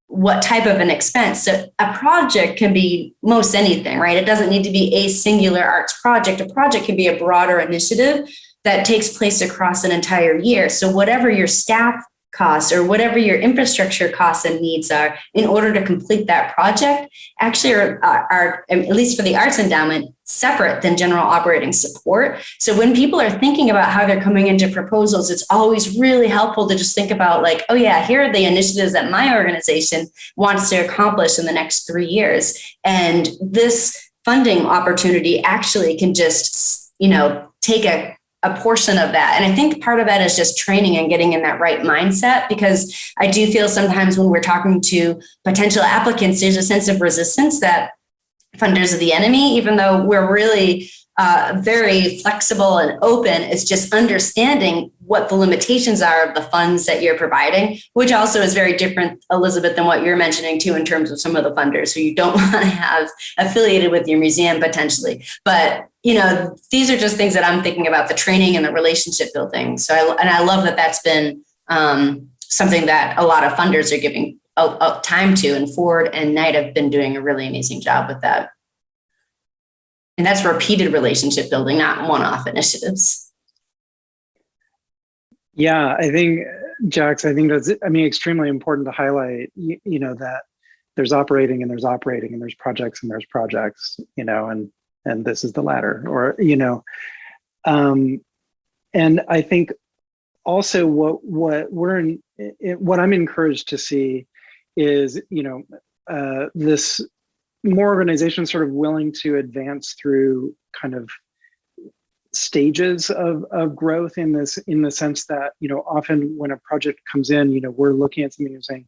what type of an expense. So a project can be most anything, right? It doesn't need to be a singular arts project. A project can be a broader initiative that takes place across an entire year. So whatever your staff costs or whatever your infrastructure costs and needs are in order to complete that project actually are at least for the Arts Endowment, separate than general operating support. So when people are thinking about how they're coming into proposals, it's always really helpful to just think about like, oh yeah, here are the initiatives that my organization wants to accomplish in the next 3 years. And this funding opportunity actually can just, you know, take a portion of that. And I think part of that is just training and getting in that right mindset, because I do feel sometimes when we're talking to potential applicants, there's a sense of resistance that funders are the enemy, even though we're really very flexible and open. It's just understanding what the limitations are of the funds that you're providing, which also is very different, Elizabeth, than what you're mentioning too, in terms of some of the funders who you don't want to have affiliated with your museum potentially. But, you know, these are just things that I'm thinking about, the training and the relationship building. So I love that that's been something that a lot of funders are giving time to, and Ford and Knight have been doing a really amazing job with that. And that's repeated relationship building, not one-off initiatives. Yeah, I think, Jax, I think that's, I mean, extremely important to highlight, you know, that there's operating and there's operating and there's projects and there's projects, you know, and this is the latter, or, you know, and I think also what I'm encouraged to see is, you know, this more organizations sort of willing to advance through kind of stages of growth in the sense that, you know, often when a project comes in, you know, we're looking at something and saying,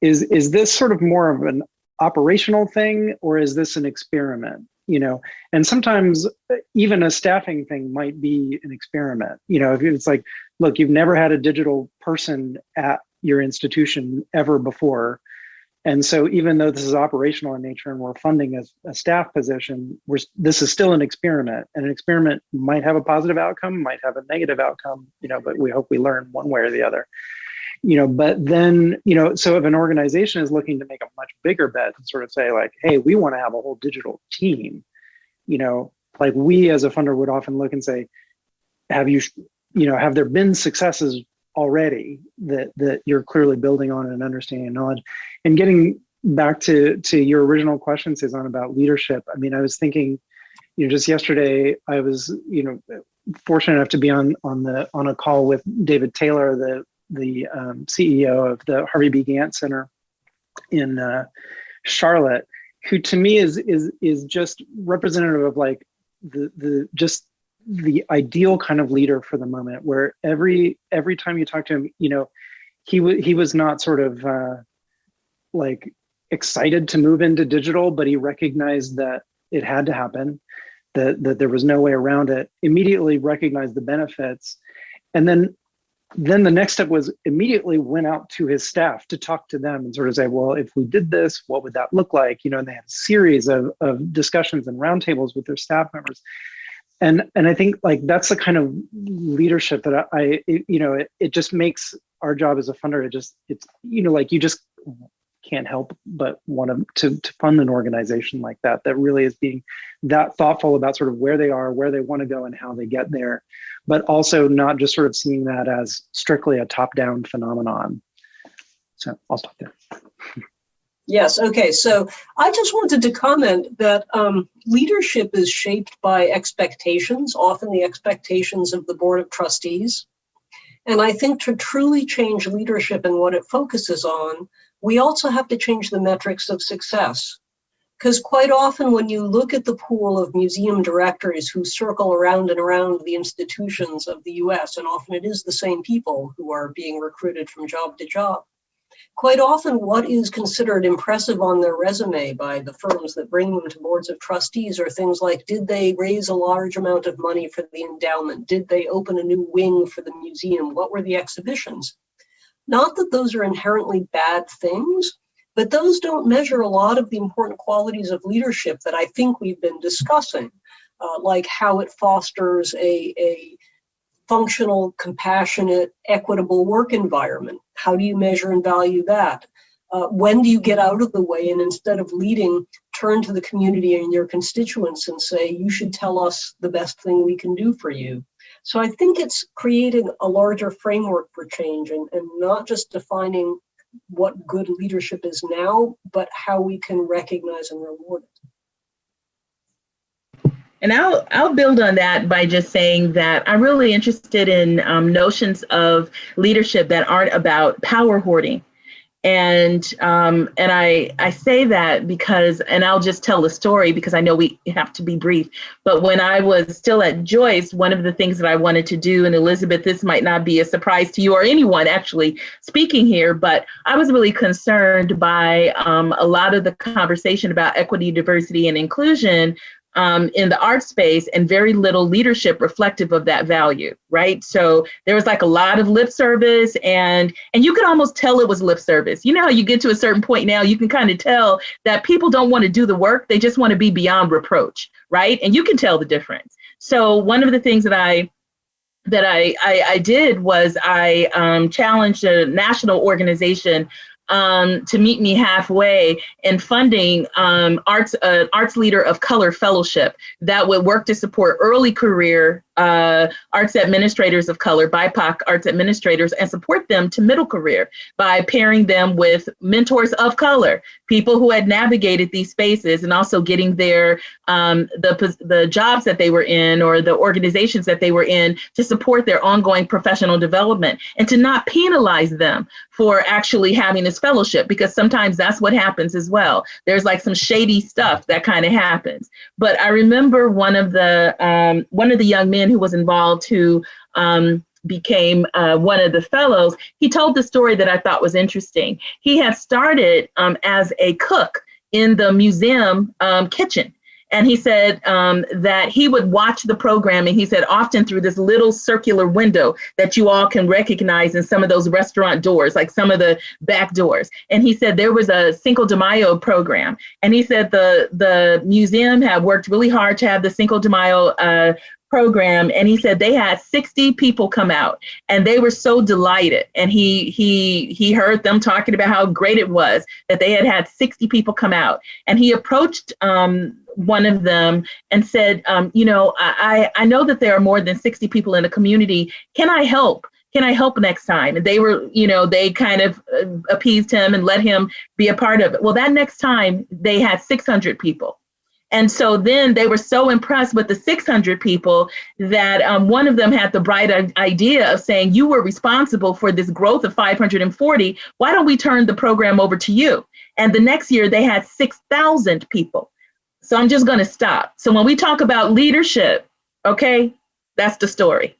is this sort of more of an operational thing, or is this an experiment? You know, and sometimes even a staffing thing might be an experiment. You know, if it's like, look, you've never had a digital person at your institution ever before. And so even though this is operational in nature and we're funding a staff position, this is still an experiment, and an experiment might have a positive outcome, might have a negative outcome, you know, but we hope we learn one way or the other, you know. But then, you know, so if an organization is looking to make a much bigger bet and sort of say like, hey, we want to have a whole digital team, you know, like we as a funder would often look and say, have there been successes already that you're clearly building on and understanding and knowledge? And getting back to your original question, Cezanne, about leadership, I mean, I was thinking, just yesterday, I was, fortunate enough to be on a call with David Taylor, the CEO of the Harvey B. Gantt Center in Charlotte, who to me is just representative of like the ideal kind of leader for the moment, where every time you talk to him, he was not sort of like excited to move into digital, but he recognized that it had to happen, that there was no way around it, immediately recognized the benefits. And then the next step was immediately went out to his staff to talk to them and sort of say, well, if we did this, what would that look like? And they had a series of discussions and roundtables with their staff members. And I think like that's the kind of leadership that it just makes our job as a funder, it's like you just can't help but want to fund an organization like that really is being that thoughtful about sort of where they are, where they want to go, and how they get there, but also not just sort of seeing that as strictly a top-down phenomenon. So I'll stop there. Yes, okay, so I just wanted to comment that leadership is shaped by expectations, often the expectations of the Board of Trustees. And I think to truly change leadership and what it focuses on, we also have to change the metrics of success. Because quite often when you look at the pool of museum directors who circle around and around the institutions of the US, and often it is the same people who are being recruited from job to job, quite often what is considered impressive on their resume by the firms that bring them to boards of trustees are things like, did they raise a large amount of money for the endowment? Did they open a new wing for the museum? What were the exhibitions? Not that those are inherently bad things, but those don't measure a lot of the important qualities of leadership that I think we've been discussing, like how it fosters a functional, compassionate, equitable work environment. How do you measure and value that? When do you get out of the way and instead of leading, turn to the community and your constituents and say, you should tell us the best thing we can do for you? So I think it's creating a larger framework for change and not just defining what good leadership is now, but how we can recognize and reward it. And I'll build on that by just saying that I'm really interested in notions of leadership that aren't about power hoarding. And I say that because, and I'll just tell the story because I know we have to be brief, but when I was still at Joyce, one of the things that I wanted to do, and Elizabeth, this might not be a surprise to you or anyone actually speaking here, but I was really concerned by a lot of the conversation about equity, diversity, and inclusion in the art space, and very little leadership reflective of that value, right? So there was like a lot of lip service, and you could almost tell it was lip service. You know how you get to a certain point now, you can kind of tell that people don't want to do the work, they just want to be beyond reproach, right? And you can tell the difference. So one of the things that I did was I challenged a national organization to meet me halfway in funding arts leader of color fellowship that would work to support early career arts administrators of color, BIPOC arts administrators, and support them to middle career by pairing them with mentors of color, people who had navigated these spaces, and also getting their the jobs that they were in or the organizations that they were in to support their ongoing professional development, and to not penalize them for actually having this fellowship, because sometimes that's what happens as well. There's like some shady stuff that kind of happens. But I remember one of the young men who was involved, who became one of the fellows, he told the story that I thought was interesting. He had started as a cook in the museum kitchen. And he said that he would watch the programming, he said, often through this little circular window that you all can recognize in some of those restaurant doors, like some of the back doors. And he said there was a Cinco de Mayo program. And he said the museum had worked really hard to have the Cinco de Mayo program. And he said they had 60 people come out, and they were so delighted. And he heard them talking about how great it was that they had 60 people come out. And he approached one of them and said, I know that there are more than 60 people in the community. Can I help? Can I help next time? And they were, they kind of appeased him and let him be a part of it. Well, that next time they had 600 people. And so then they were so impressed with the 600 people that one of them had the bright idea of saying, you were responsible for this growth of 540. Why don't we turn the program over to you? And the next year they had 6,000 people. So I'm just going to stop. So when we talk about leadership, okay, that's the story.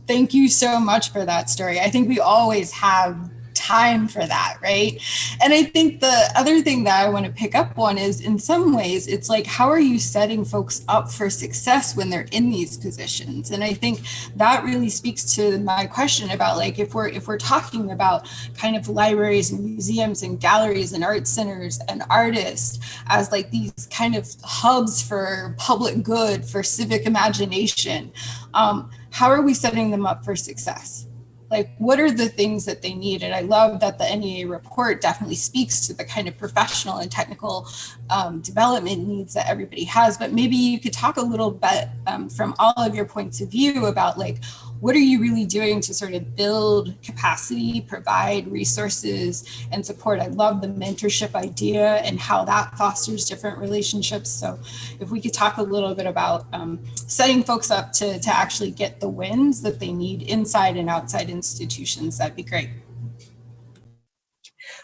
Thank you so much for that story. I think we always have time for that, right? And I think the other thing that I want to pick up on is, in some ways, it's like, how are you setting folks up for success when they're in these positions? And I think that really speaks to my question about, like, if we're talking about kind of libraries and museums and galleries and art centers and artists as like these kind of hubs for public good, for civic imagination, how are we setting them up for success? Like, what are the things that they need? And I love that the NEA report definitely speaks to the kind of professional and technical development needs that everybody has. But maybe you could talk a little bit from all of your points of view about, like, what are you really doing to sort of build capacity, provide resources and support? I love the mentorship idea and how that fosters different relationships. So if we could talk a little bit about setting folks up to actually get the wins that they need inside and outside institutions, that'd be great.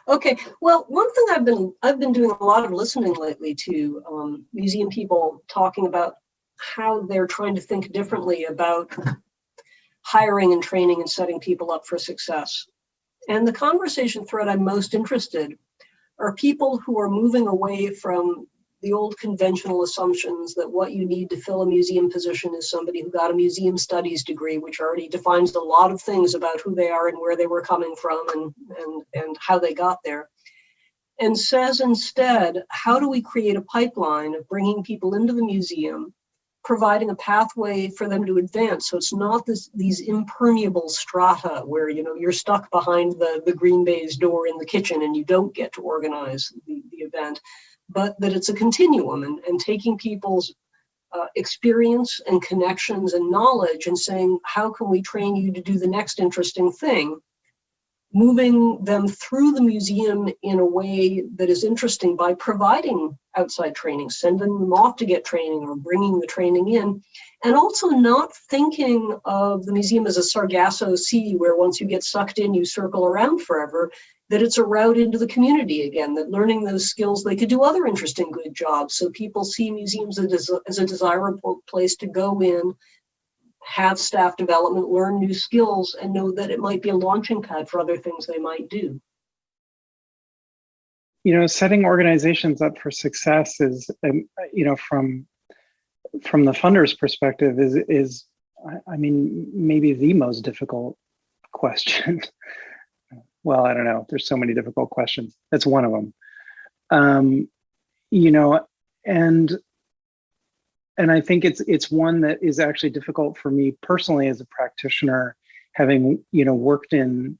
Okay, well, one thing I've been doing a lot of listening lately to museum people talking about how they're trying to think differently about hiring and training and setting people up for success. And the conversation thread I'm most interested are people who are moving away from the old conventional assumptions that what you need to fill a museum position is somebody who got a museum studies degree, which already defines a lot of things about who they are and where they were coming from and how they got there. And says instead, how do we create a pipeline of bringing people into the museum, providing a pathway for them to advance? So it's not these impermeable strata where, you know, you're stuck behind the green baize door in the kitchen and you don't get to organize the event, but that it's a continuum and taking people's experience and connections and knowledge and saying, how can we train you to do the next interesting thing? Moving them through the museum in a way that is interesting by providing outside training, sending them off to get training or bringing the training in, and also not thinking of the museum as a Sargasso Sea where once you get sucked in, you circle around forever, that it's a route into the community again, that learning those skills, they could do other interesting good jobs. So people see museums as a desirable place to go in, have staff development, learn new skills, and know that it might be a launching pad for other things they might do. You know, setting organizations up for success is, you know, from the funder's perspective is, I mean, maybe the most difficult question. Well, I don't know. There's so many difficult questions. That's one of them. You know, and I think it's one that is actually difficult for me personally as a practitioner, having, you know, worked in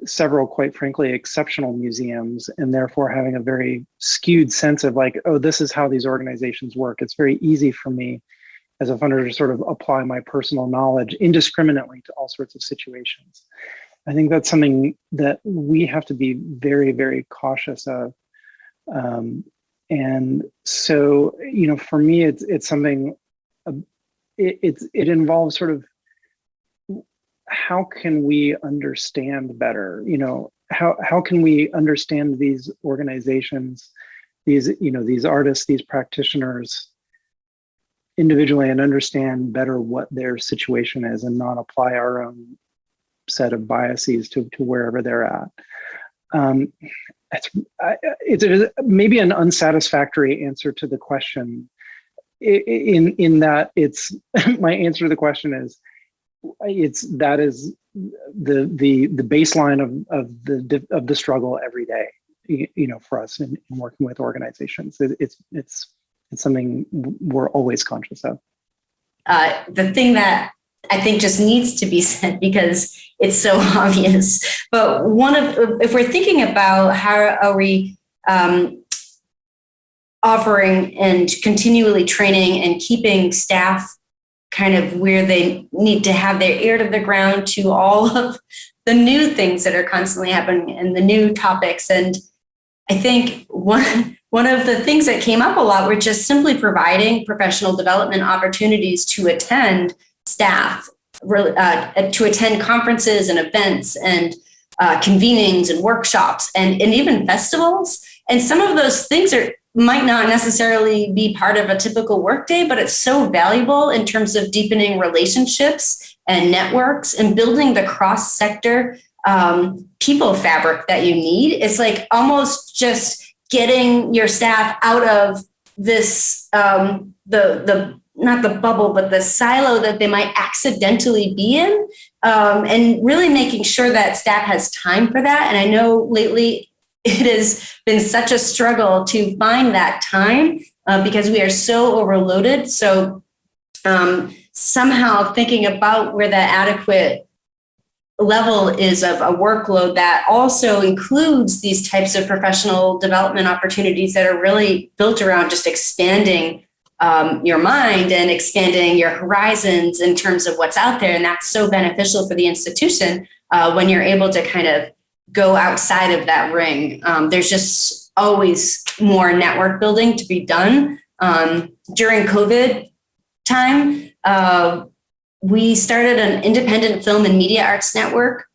several, quite frankly, exceptional museums, and therefore having a very skewed sense of like, oh, this is how these organizations work. It's very easy for me as a funder to sort of apply my personal knowledge indiscriminately to all sorts of situations. I think that's something that we have to be very, very cautious of. And so, you know, for me, it's something, it involves sort of, how can we understand better? You know, how can we understand these organizations, these, you know, these artists, these practitioners individually, and understand better what their situation is and not apply our own set of biases to wherever they're at. It's maybe an unsatisfactory answer to the question, in that it's my answer to the question is that is the baseline of the struggle every day, you know, for us in working with organizations. It's something we're always conscious of. The thing that I think just needs to be said, because it's so obvious, but if we're thinking about how are we offering and continually training and keeping staff kind of where they need to have their ear to the ground to all of the new things that are constantly happening and the new topics. And I think one of the things that came up a lot were just simply providing professional development opportunities to attend staff, to attend conferences and events and convenings and workshops and even festivals. And some of those things might not necessarily be part of a typical workday, but it's so valuable in terms of deepening relationships and networks and building the cross-sector people fabric that you need. It's like almost just getting your staff out of this, the not the bubble, but the silo that they might accidentally be in, and really making sure that staff has time for that. And I know lately it has been such a struggle to find that time because we are so overloaded. So somehow thinking about where the adequate level is of a workload that also includes these types of professional development opportunities that are really built around just expanding your mind and expanding your horizons in terms of what's out there. And that's so beneficial for the institution when you're able to kind of go outside of that ring. There's just always more network building to be done. During COVID time, we started an independent film and media arts network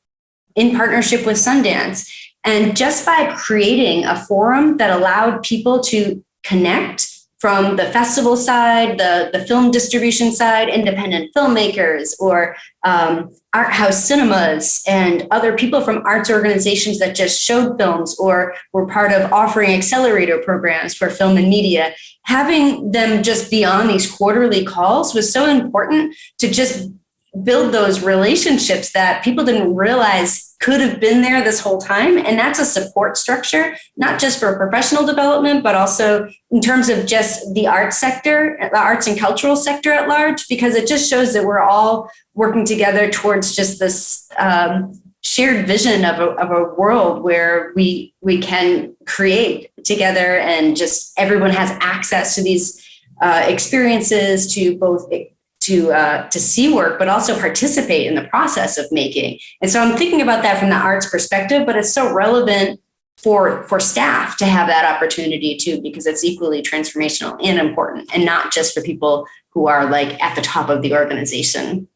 in partnership with Sundance. And just by creating a forum that allowed people to connect from the festival side, the film distribution side, independent filmmakers or art house cinemas and other people from arts organizations that just showed films or were part of offering accelerator programs for film and media. Having them just be on these quarterly calls was so important to just build those relationships that people didn't realize could have been there this whole time. And that's a support structure, not just for professional development, but also in terms of just the arts sector, the arts and cultural sector at large, because it just shows that we're all working together towards just this shared vision of a world where we can create together and just everyone has access to these experiences to both to see work, but also participate in the process of making. And so I'm thinking about that from the arts perspective, but it's so relevant for staff to have that opportunity too, because it's equally transformational and important, and not just for people who are like at the top of the organization.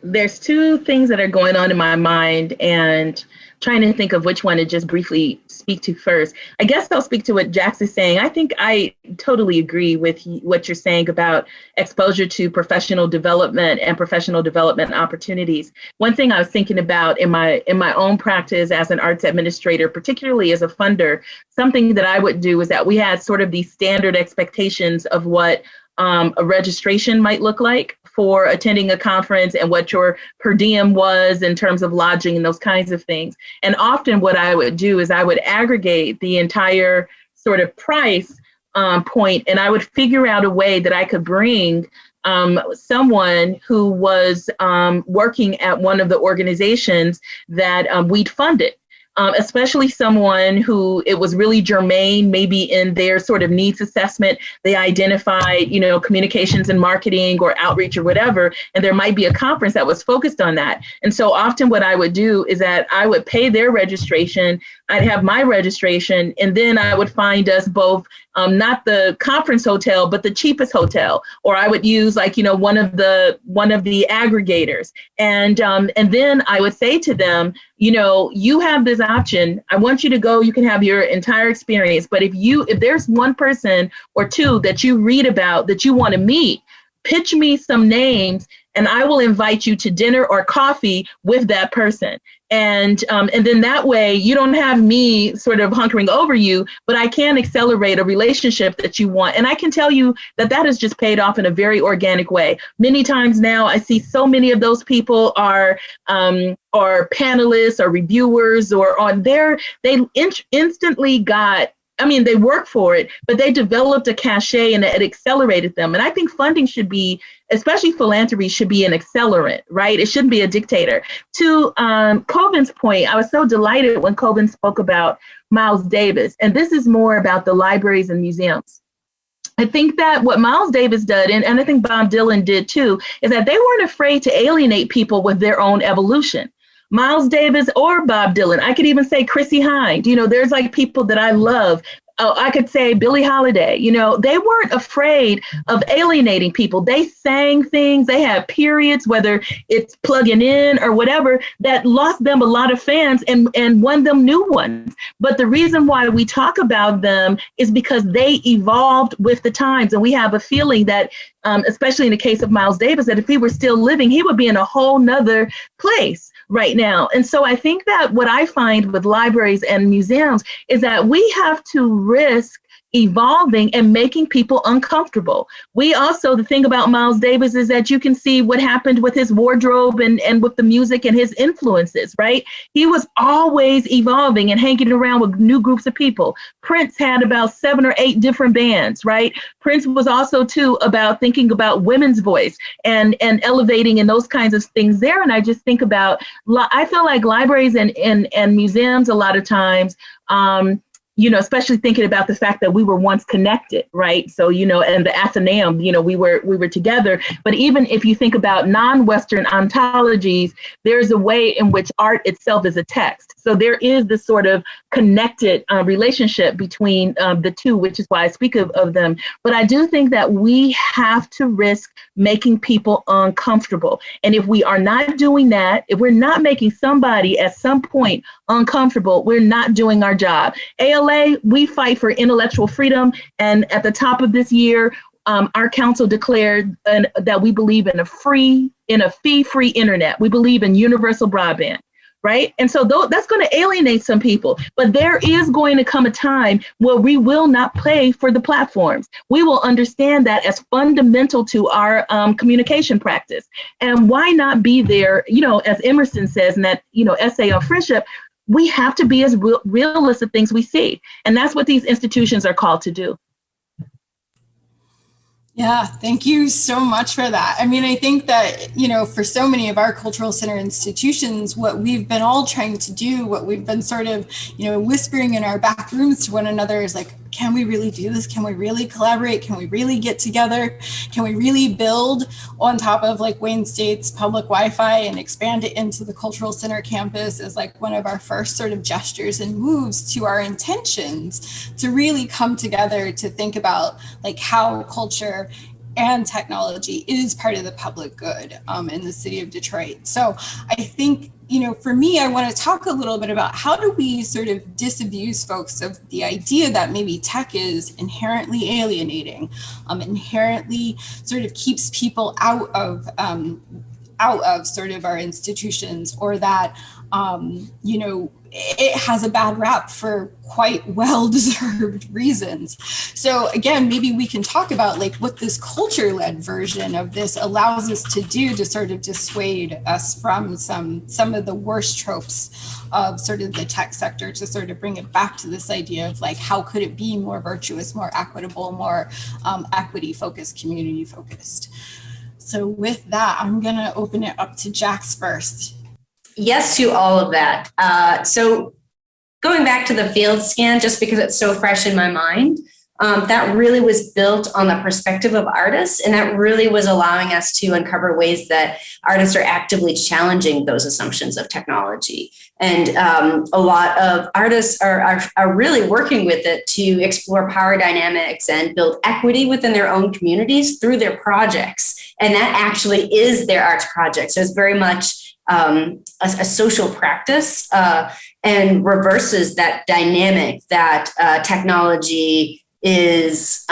There's two things that are going on in my mind and trying to think of which one to just briefly speak to first. I guess I'll speak to what Jax is saying. I think I totally agree with what you're saying about exposure to professional development and professional development opportunities. One thing I was thinking about in my own practice as an arts administrator, particularly as a funder, something that I would do is that we had sort of these standard expectations of what a registration might look like for attending a conference and what your per diem was in terms of lodging and those kinds of things. And often what I would do is I would aggregate the entire sort of price point, and I would figure out a way that I could bring someone who was working at one of the organizations that we'd funded. Especially someone who it was really germane, maybe in their sort of needs assessment, they identified, communications and marketing or outreach or whatever, and there might be a conference that was focused on that. And so often what I would do is that I would pay their registration, I'd have my registration, and then I would find us both not the conference hotel, but the cheapest hotel, or I would use one of the aggregators, and then I would say to them, you have this option. I want you to go. You can have your entire experience, but if there's one person or two that you read about that you want to meet, pitch me some names, and I will invite you to dinner or coffee with that person. And then that way you don't have me sort of hunkering over you, but I can accelerate a relationship that you want. And I can tell you that has just paid off in a very organic way. Many times now I see so many of those people are panelists or reviewers or on there. They instantly got, they work for it, but they developed a cachet and it accelerated them. And I think funding should be, especially philanthropy, should be an accelerant, right? It shouldn't be a dictator. To Coben's point, I was so delighted when Coben spoke about Miles Davis. And this is more about the libraries and museums. I think that what Miles Davis did, and I think Bob Dylan did too, is that they weren't afraid to alienate people with their own evolution. Miles Davis or Bob Dylan. I could even say Chrissy Hynde. There's like people that I love. Oh, I could say Billie Holiday. They weren't afraid of alienating people. They sang things. They had periods, whether it's plugging in or whatever, that lost them a lot of fans and won them new ones. But the reason why we talk about them is because they evolved with the times. And we have a feeling that, especially in the case of Miles Davis, that if he were still living, he would be in a whole nother place right now. And so I think that what I find with libraries and museums is that we have to risk evolving and making people uncomfortable. The thing about Miles Davis is that you can see what happened with his wardrobe and with the music and his influences, right? He was always evolving and hanging around with new groups of people. Prince had about 7 or 8 different bands, right? Prince was also too about thinking about women's voice and elevating and those kinds of things there. And I just think about, I feel like libraries and museums a lot of times, especially thinking about the fact that we were once connected, right? So, and the Athenaeum, we were together. But even if you think about non-Western ontologies, there's a way in which art itself is a text. So there is this sort of connected relationship between the two, which is why I speak of them. But I do think that we have to risk making people uncomfortable. And if we are not doing that, if we're not making somebody at some point uncomfortable, we're not doing our job. ALA, we fight for intellectual freedom. And at the top of this year, our council declared that we believe in a fee-free internet. We believe in universal broadband, right? And so that's going to alienate some people. But there is going to come a time where we will not pay for the platforms. We will understand that as fundamental to our communication practice. And why not be there, as Emerson says in that, essay on friendship, we have to be as real as the things we see. And that's what these institutions are called to do. Yeah, thank you so much for that. I mean, I think that, for so many of our cultural center institutions, what we've been all trying to do, what we've been sort of, whispering in our back rooms to one another is like, can we really do this? Can we really collaborate? Can we really get together? Can we really build on top of like Wayne State's public Wi-Fi and expand it into the cultural center campus as like one of our first sort of gestures and moves to our intentions to really come together to think about like how culture and technology is part of the public good in the city of Detroit. So I think, for me, I want to talk a little bit about how do we sort of disabuse folks of the idea that maybe tech is inherently alienating, inherently sort of keeps people out of sort of our institutions, or that, it has a bad rap for quite well-deserved reasons. So again, maybe we can talk about like what this culture-led version of this allows us to do to sort of dissuade us from some of the worst tropes of sort of the tech sector, to sort of bring it back to this idea of like, how could it be more virtuous, more equitable, more equity-focused, community-focused. So with that, I'm gonna open it up to Jax first. Yes to all of that. So going back to the field scan, just because it's so fresh in my mind, that really was built on the perspective of artists. And that really was allowing us to uncover ways that artists are actively challenging those assumptions of technology. And a lot of artists are really working with it to explore power dynamics and build equity within their own communities through their projects. And that actually is their arts project. So it's very much a social practice and reverses that dynamic that technology is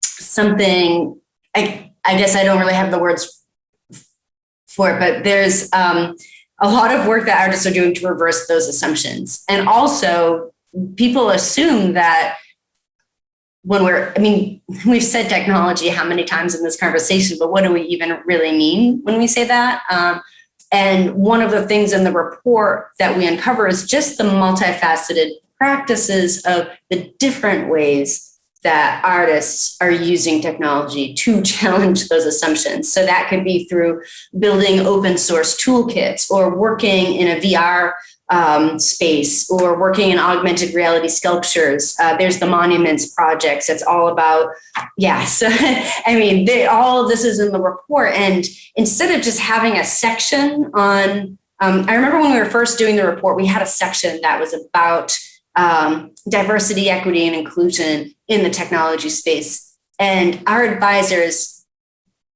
something, I guess I don't really have the words for it, but there's a lot of work that artists are doing to reverse those assumptions. And also people assume that we've said technology how many times in this conversation, but what do we even really mean when we say that? And one of the things in the report that we uncover is just the multifaceted practices of the different ways that artists are using technology to challenge those assumptions. So that could be through building open source toolkits, or working in a VR space, or working in augmented reality sculptures. There's the Monuments projects. It's all about, yes. All of this is in the report. And instead of just having a section on I remember when we were first doing the report, we had a section that was about diversity, equity, and inclusion in the technology space. And our advisors,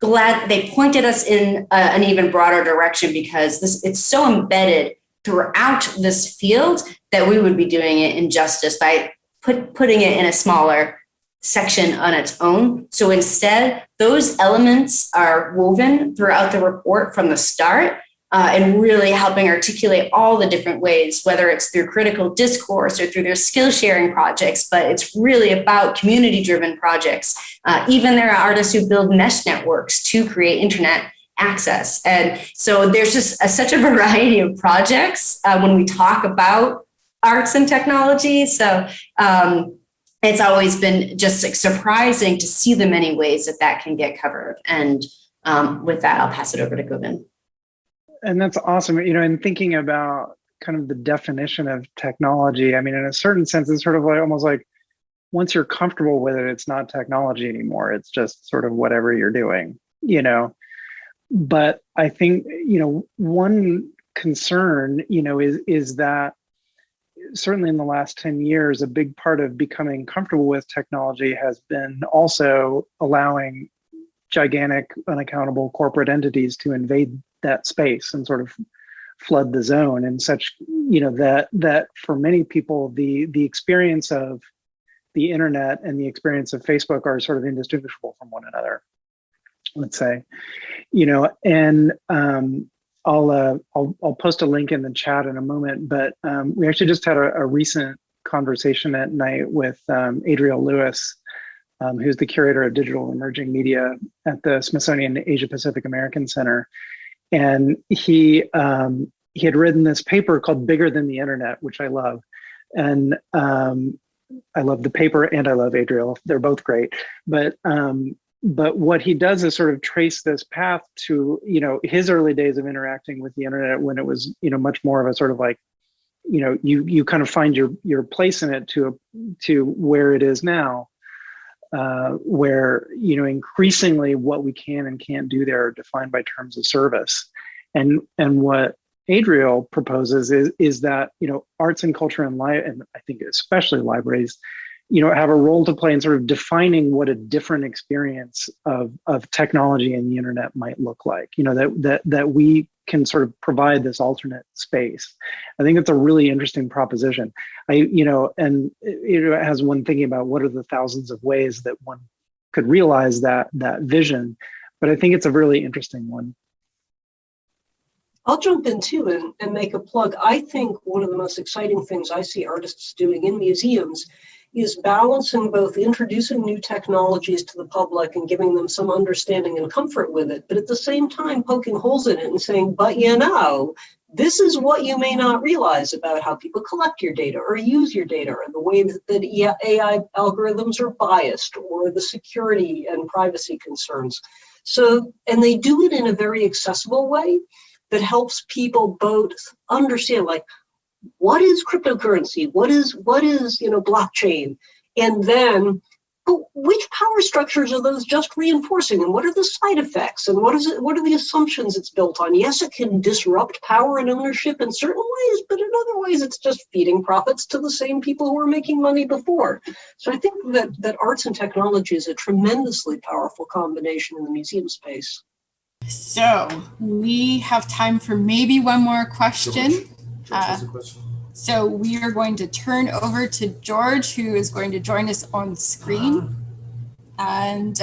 they pointed us in an even broader direction because it's so embedded throughout this field that we would be doing it injustice by putting it in a smaller section on its own. So instead, those elements are woven throughout the report from the start, and really helping articulate all the different ways, whether it's through critical discourse or through their skill sharing projects, but it's really about community-driven projects. Even there are artists who build mesh networks to create internet access. And so there's just such a variety of projects when we talk about arts and technology. So it's always been just like surprising to see the many ways that can get covered. And with that, I'll pass it over to Govind. And that's awesome. And thinking about kind of the definition of technology, I mean, in a certain sense, it's sort of like almost like once you're comfortable with it, it's not technology anymore. It's just sort of whatever you're doing, But I think, one concern, is that certainly in the last 10 years, a big part of becoming comfortable with technology has been also allowing gigantic, unaccountable corporate entities to invade that space and sort of flood the zone and such, that for many people, the experience of the internet and the experience of Facebook are sort of indistinguishable from one another, let's say, and I'll post a link in the chat in a moment, but we actually just had a recent conversation at night with Adriel Lewis, who's the curator of digital emerging media at the Smithsonian Asia Pacific American Center. And he had written this paper called Bigger Than the Internet, which I love. And I love the paper and I love Adriel. They're both great. But what he does is sort of trace this path to, his early days of interacting with the internet when it was, much more of a sort of like, you kind of find your place in it to where it is now. Where increasingly what we can and can't do there are defined by terms of service, and what Adriel proposes is that arts and culture and I think especially libraries, have a role to play in sort of defining what a different experience of technology and the internet might look like. That we can sort of provide this alternate space. I think it's a really interesting proposition. And it has one thinking about what are the thousands of ways that one could realize that vision, but I think it's a really interesting one. I'll jump in too and make a plug. I think one of the most exciting things I see artists doing in museums is balancing both introducing new technologies to the public and giving them some understanding and comfort with it, but at the same time poking holes in it and saying, but this is what you may not realize about how people collect your data or use your data, or the way that AI algorithms are biased, or the security and privacy concerns. So, and they do it in a very accessible way that helps people both understand, like, what is cryptocurrency? What is blockchain? And then, but which power structures are those just reinforcing? And what are the side effects? And what are the assumptions it's built on? Yes, it can disrupt power and ownership in certain ways, but in other ways, it's just feeding profits to the same people who were making money before. So I think that arts and technology is a tremendously powerful combination in the museum space. So we have time for maybe one more question. So we are going to turn over to George, who is going to join us on screen. And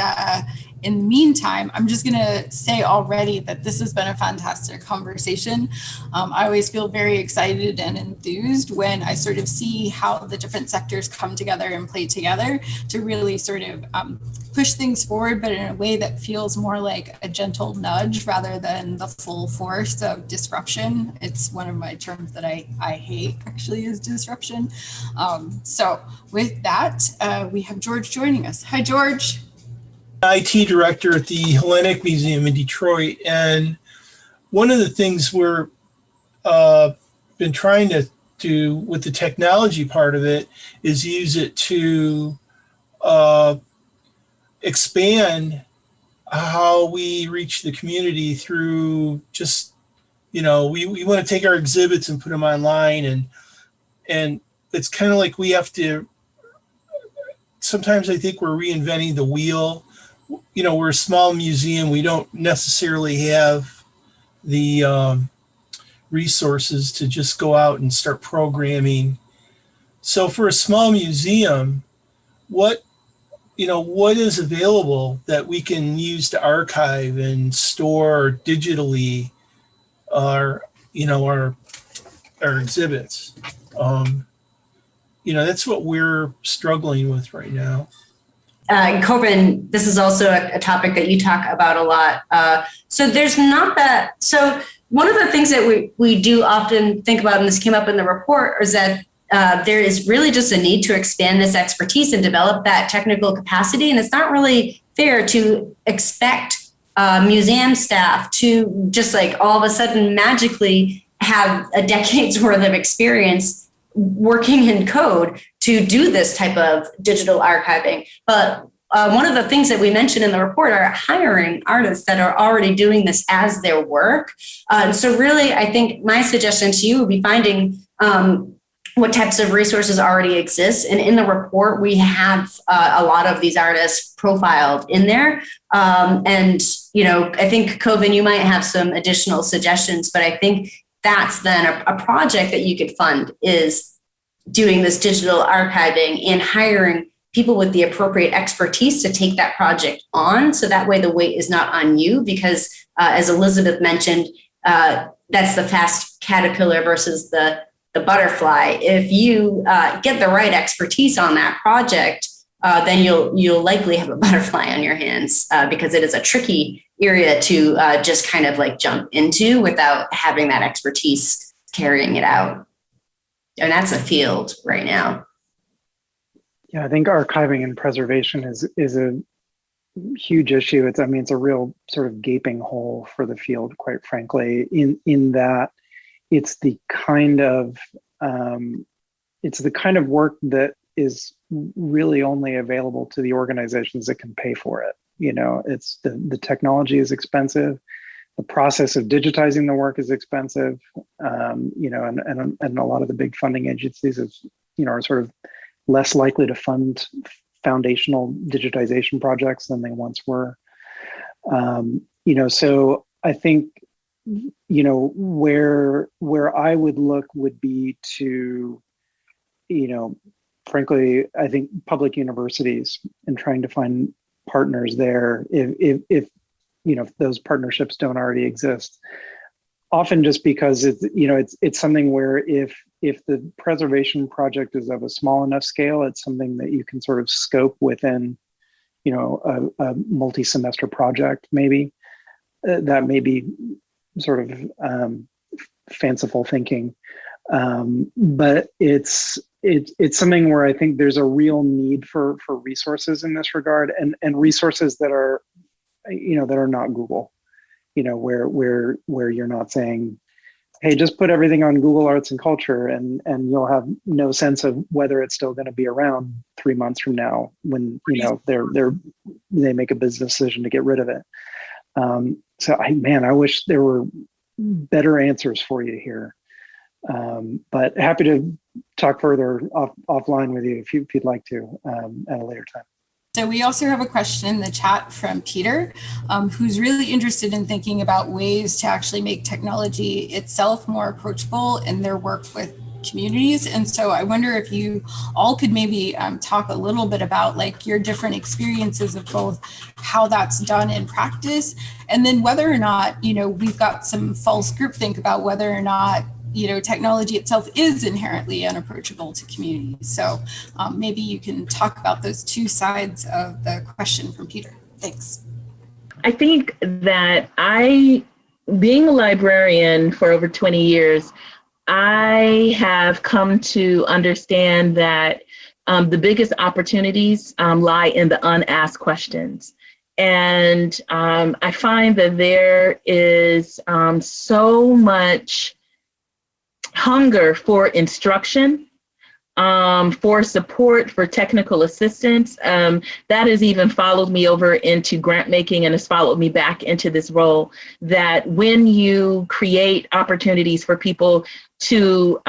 in the meantime, I'm just going to say already that this has been a fantastic conversation. I always feel very excited and enthused when I sort of see how the different sectors come together and play together to really sort of push things forward, but in a way that feels more like a gentle nudge rather than the full force of disruption. It's one of my terms that I hate, actually, is disruption. So with that, we have George joining us. Hi, George. IT director at the Hellenic Museum in Detroit. And one of the things we're been trying to do with the technology part of it is use it to expand how we reach the community through just we want to take our exhibits and put them online, and it's kind of like we have to, sometimes I think we're reinventing the wheel. We're a small museum. We don't necessarily have the resources to just go out and start programming. So for a small museum, what is available that we can use to archive and store digitally our exhibits? That's what we're struggling with right now. Coven, this is also a topic that you talk about a lot. So there's not that. So one of the things that we do often think about, and this came up in the report, is that there is really just a need to expand this expertise and develop that technical capacity. And it's not really fair to expect museum staff to just like all of a sudden magically have a decade's worth of experience working in code to do this type of digital archiving. But one of the things that we mentioned in the report are hiring artists that are already doing this as their work. So really, I think my suggestion to you would be finding what types of resources already exist. And in the report, we have a lot of these artists profiled in there. And, I think, Coven, you might have some additional suggestions, but I think that's then a project that you could fund, is doing this digital archiving and hiring people with the appropriate expertise to take that project on. So that way the weight is not on you, because as Elizabeth mentioned, that's the fast caterpillar versus the butterfly. If you get the right expertise on that project, then you'll likely have a butterfly on your hands, because it is a tricky area to just kind of like jump into without having that expertise carrying it out. And that's a field right now. Yeah, I think archiving and preservation is a huge issue. It's a real sort of gaping hole for the field, quite frankly, in that it's the kind of work that is really only available to the organizations that can pay for it. It's the technology is expensive. The process of digitizing the work is expensive. And a lot of the big funding agencies are sort of less likely to fund foundational digitization projects than they once were. So I think, where I would look would be to, frankly, I think public universities, and trying to find partners there if those partnerships don't already exist. Often just because it's something where if the preservation project is of a small enough scale, it's something that you can sort of scope within, a multi-semester project, maybe. That may be sort of fanciful thinking. But it's something where I think there's a real need for resources in this regard, and resources that are not Google, where you're not saying, hey, just put everything on Google Arts and Culture and you'll have no sense of whether it's still going to be around 3 months from now when, they make a business decision to get rid of it. So I wish there were better answers for you here. But happy to talk further offline with you if you'd like to at a later time. So we also have a question in the chat from Peter, who's really interested in thinking about ways to actually make technology itself more approachable in their work with communities. And so I wonder if you all could maybe talk a little bit about like your different experiences of both how that's done in practice, and then whether or not, we've got some false groupthink about whether or not technology itself is inherently unapproachable to communities. So maybe you can talk about those two sides of the question from Peter. Thanks. I think that being a librarian for over 20 years, I have come to understand that the biggest opportunities lie in the unasked questions. And I find that there is so much hunger for instruction, for support, for technical assistance. That has even followed me over into grant making and has followed me back into this role, that when you create opportunities for people to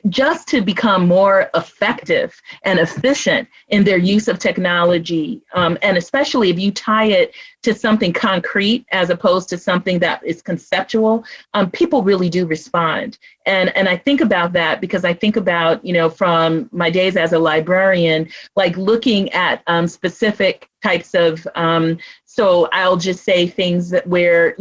just to become more effective and efficient in their use of technology, and especially if you tie it to something concrete as opposed to something that is conceptual, people really do respond. And I think about that because I think about, from my days as a librarian, like looking at specific types of, so I'll just say things that where,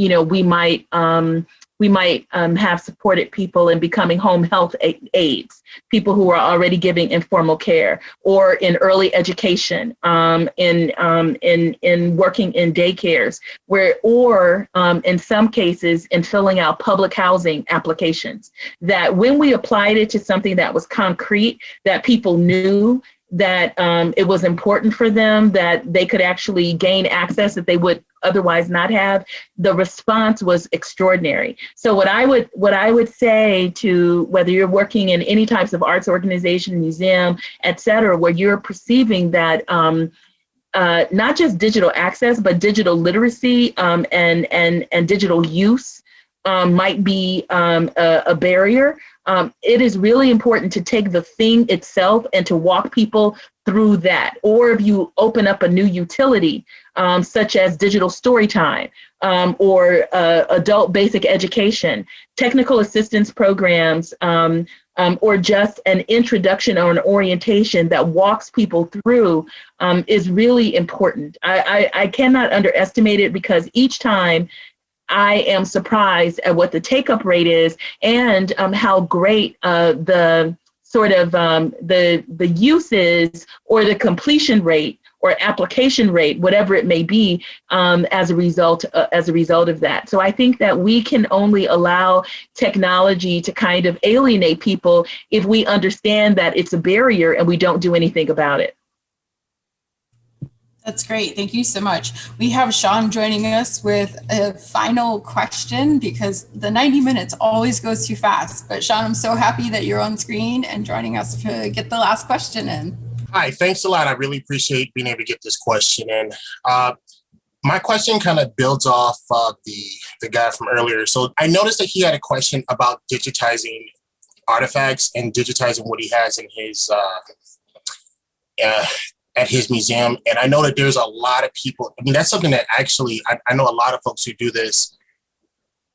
we might have supported people in becoming home health aides, people who are already giving informal care, or in early education, in working in daycares, or in some cases in filling out public housing applications. That when we applied it to something that was concrete, that people knew that it was important for them, that they could actually gain access that they would otherwise not have, the response was extraordinary. So what I would say to whether you're working in any types of arts organization, museum, et cetera, where you're perceiving that not just digital access, but digital literacy and digital use might be a barrier. It is really important to take the thing itself and to walk people through that. Or if you open up a new utility, such as digital story time, or adult basic education, technical assistance programs, or just an introduction or an orientation that walks people through is really important. I cannot underestimate it, because each time I am surprised at what the take-up rate is, and how great the sort of the uses or the completion rate or application rate, whatever it may be, as a result of that. So I think that we can only allow technology to kind of alienate people if we understand that it's a barrier and we don't do anything about it. That's great. Thank you so much. We have Sean joining us with a final question, because the 90 minutes always goes too fast. But Sean, I'm so happy that you're on screen and joining us to get the last question in. Hi, thanks a lot. I really appreciate being able to get this question in. My question kind of builds off the guy from earlier. So I noticed that he had a question about digitizing artifacts and digitizing what he has in his at his museum. And I know that there's a lot of people. I mean, that's something that actually, I know a lot of folks who do this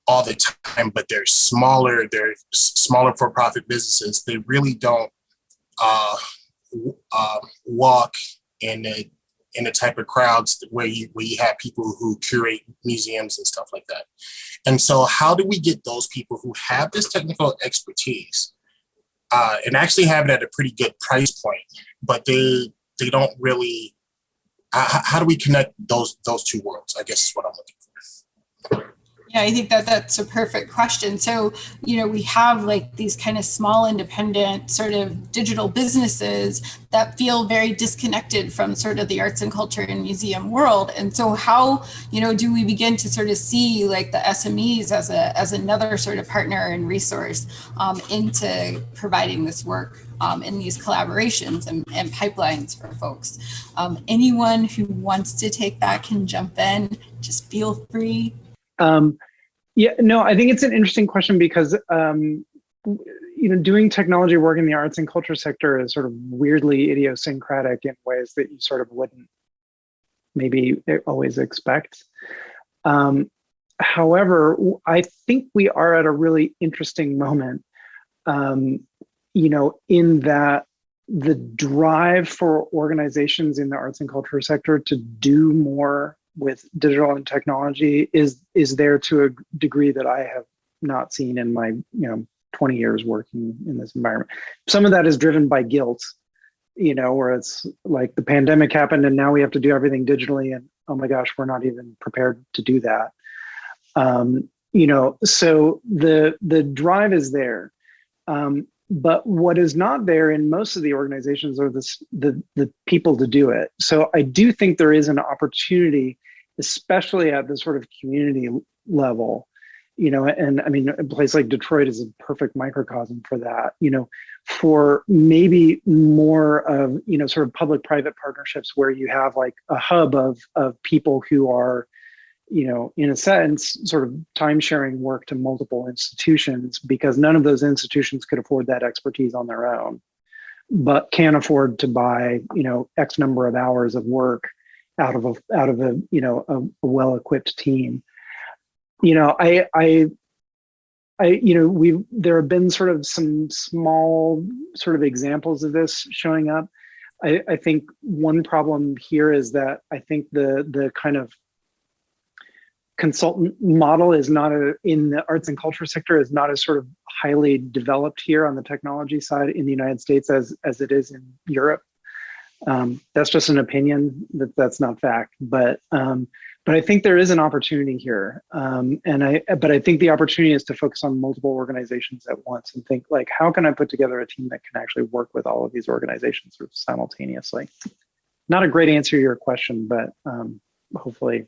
all the time, but they're smaller for-profit businesses. They really don't walk in the type of crowds where you have people who curate museums and stuff like that. And so how do we get those people who have this technical expertise and actually have it at a pretty good price point, but they don't really, how do we connect those two worlds, I guess is what I'm looking for. Yeah, I think that's a perfect question. So, we have like these kind of small independent sort of digital businesses that feel very disconnected from sort of the arts and culture and museum world. And so how, do we begin to sort of see like the SMEs as another sort of partner and resource into providing this work in these collaborations and pipelines for folks? Anyone who wants to take that can jump in, just feel free. I think it's an interesting question, because doing technology work in the arts and culture sector is sort of weirdly idiosyncratic in ways that you sort of wouldn't maybe always expect. However, I think we are at a really interesting moment, in that the drive for organizations in the arts and culture sector to do more with digital and technology is there to a degree that I have not seen in my 20 years working in this environment. Some of that is driven by guilt, where it's like the pandemic happened and now we have to do everything digitally, and oh my gosh, we're not even prepared to do that. So the drive is there. But what is not there in most of the organizations are the people to do it. So I do think there is an opportunity, especially at the sort of community level, and I mean, a place like Detroit is a perfect microcosm for that, for maybe more of, sort of public-private partnerships where you have like a hub of people who are, in a sense, sort of time-sharing work to multiple institutions, because none of those institutions could afford that expertise on their own, but can afford to buy, X number of hours of work out of a well-equipped team. There have been sort of some small sort of examples of this showing up. I think one problem here is that I think the kind of consultant model is not in the arts and culture sector is not as sort of highly developed here on the technology side in the United States as it is in Europe. That's just an opinion, that's not fact, but I think there is an opportunity here, but I think the opportunity is to focus on multiple organizations at once and think like, how can I put together a team that can actually work with all of these organizations sort of simultaneously? Not a great answer to your question, but hopefully